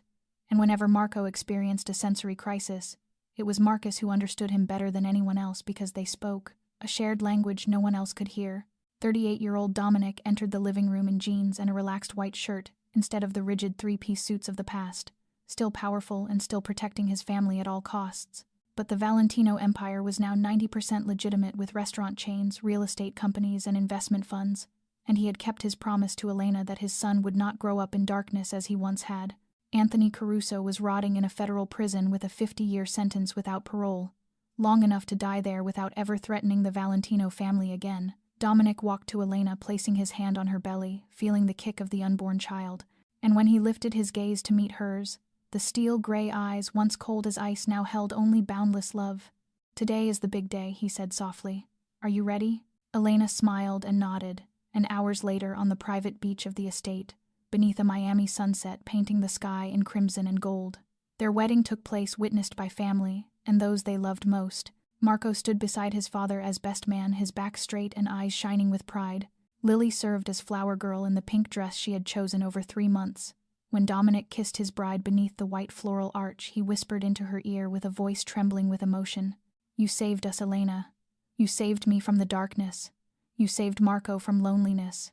And whenever Marco experienced a sensory crisis, it was Marcus who understood him better than anyone else because they spoke a shared language no one else could hear. 38-year-old Dominic entered the living room in jeans and a relaxed white shirt instead of the rigid 3-piece suits of the past, still powerful and still protecting his family at all costs. But the Valentino empire was now 90% legitimate with restaurant chains, real estate companies, and investment funds, and he had kept his promise to Elena that his son would not grow up in darkness as he once had. Anthony Caruso was rotting in a federal prison with a 50-year sentence without parole, long enough to die there without ever threatening the Valentino family again. Dominic walked to Elena, placing his hand on her belly, feeling the kick of the unborn child, and when he lifted his gaze to meet hers, the steel-gray eyes, once cold as ice, now held only boundless love. "Today is the big day," he said softly. "Are you ready?" Elena smiled and nodded, and hours later on the private beach of the estate, beneath a Miami sunset painting the sky in crimson and gold, their wedding took place, witnessed by family and those they loved most. Marco stood beside his father as best man, his back straight and eyes shining with pride. Lily served as flower girl in the pink dress she had chosen over 3 months. When Dominic kissed his bride beneath the white floral arch, he whispered into her ear with a voice trembling with emotion, "You saved us, Elena. You saved me from the darkness. You saved Marco from loneliness.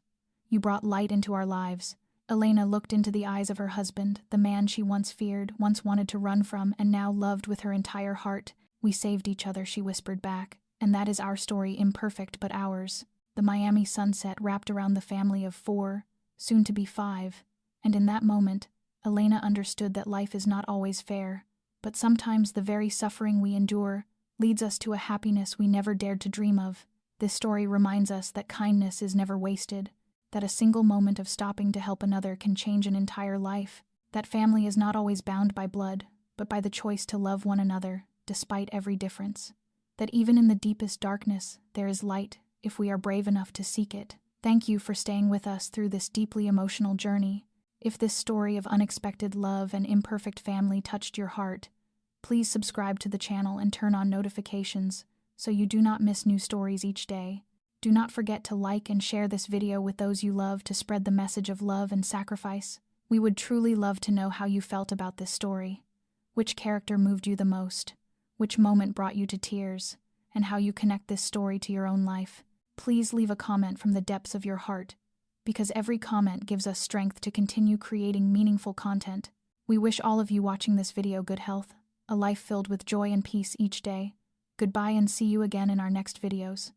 You brought light into our lives." Elena looked into the eyes of her husband, the man she once feared, once wanted to run from, and now loved with her entire heart. "We saved each other," she whispered back, "and that is our story, imperfect but ours." The Miami sunset wrapped around the family of 4, soon to be 5, and in that moment, Elena understood that life is not always fair, but sometimes the very suffering we endure leads us to a happiness we never dared to dream of. This story reminds us that kindness is never wasted, that a single moment of stopping to help another can change an entire life, that family is not always bound by blood, but by the choice to love one another, despite every difference, that even in the deepest darkness, there is light if we are brave enough to seek it. Thank you for staying with us through this deeply emotional journey. If this story of unexpected love and imperfect family touched your heart, please subscribe to the channel and turn on notifications so you do not miss new stories each day. Do not forget to like and share this video with those you love to spread the message of love and sacrifice. We would truly love to know how you felt about this story. Which character moved you the most? Which moment brought you to tears? And how you connect this story to your own life? Please leave a comment from the depths of your heart, because every comment gives us strength to continue creating meaningful content. We wish all of you watching this video good health, a life filled with joy and peace each day. Goodbye and see you again in our next videos.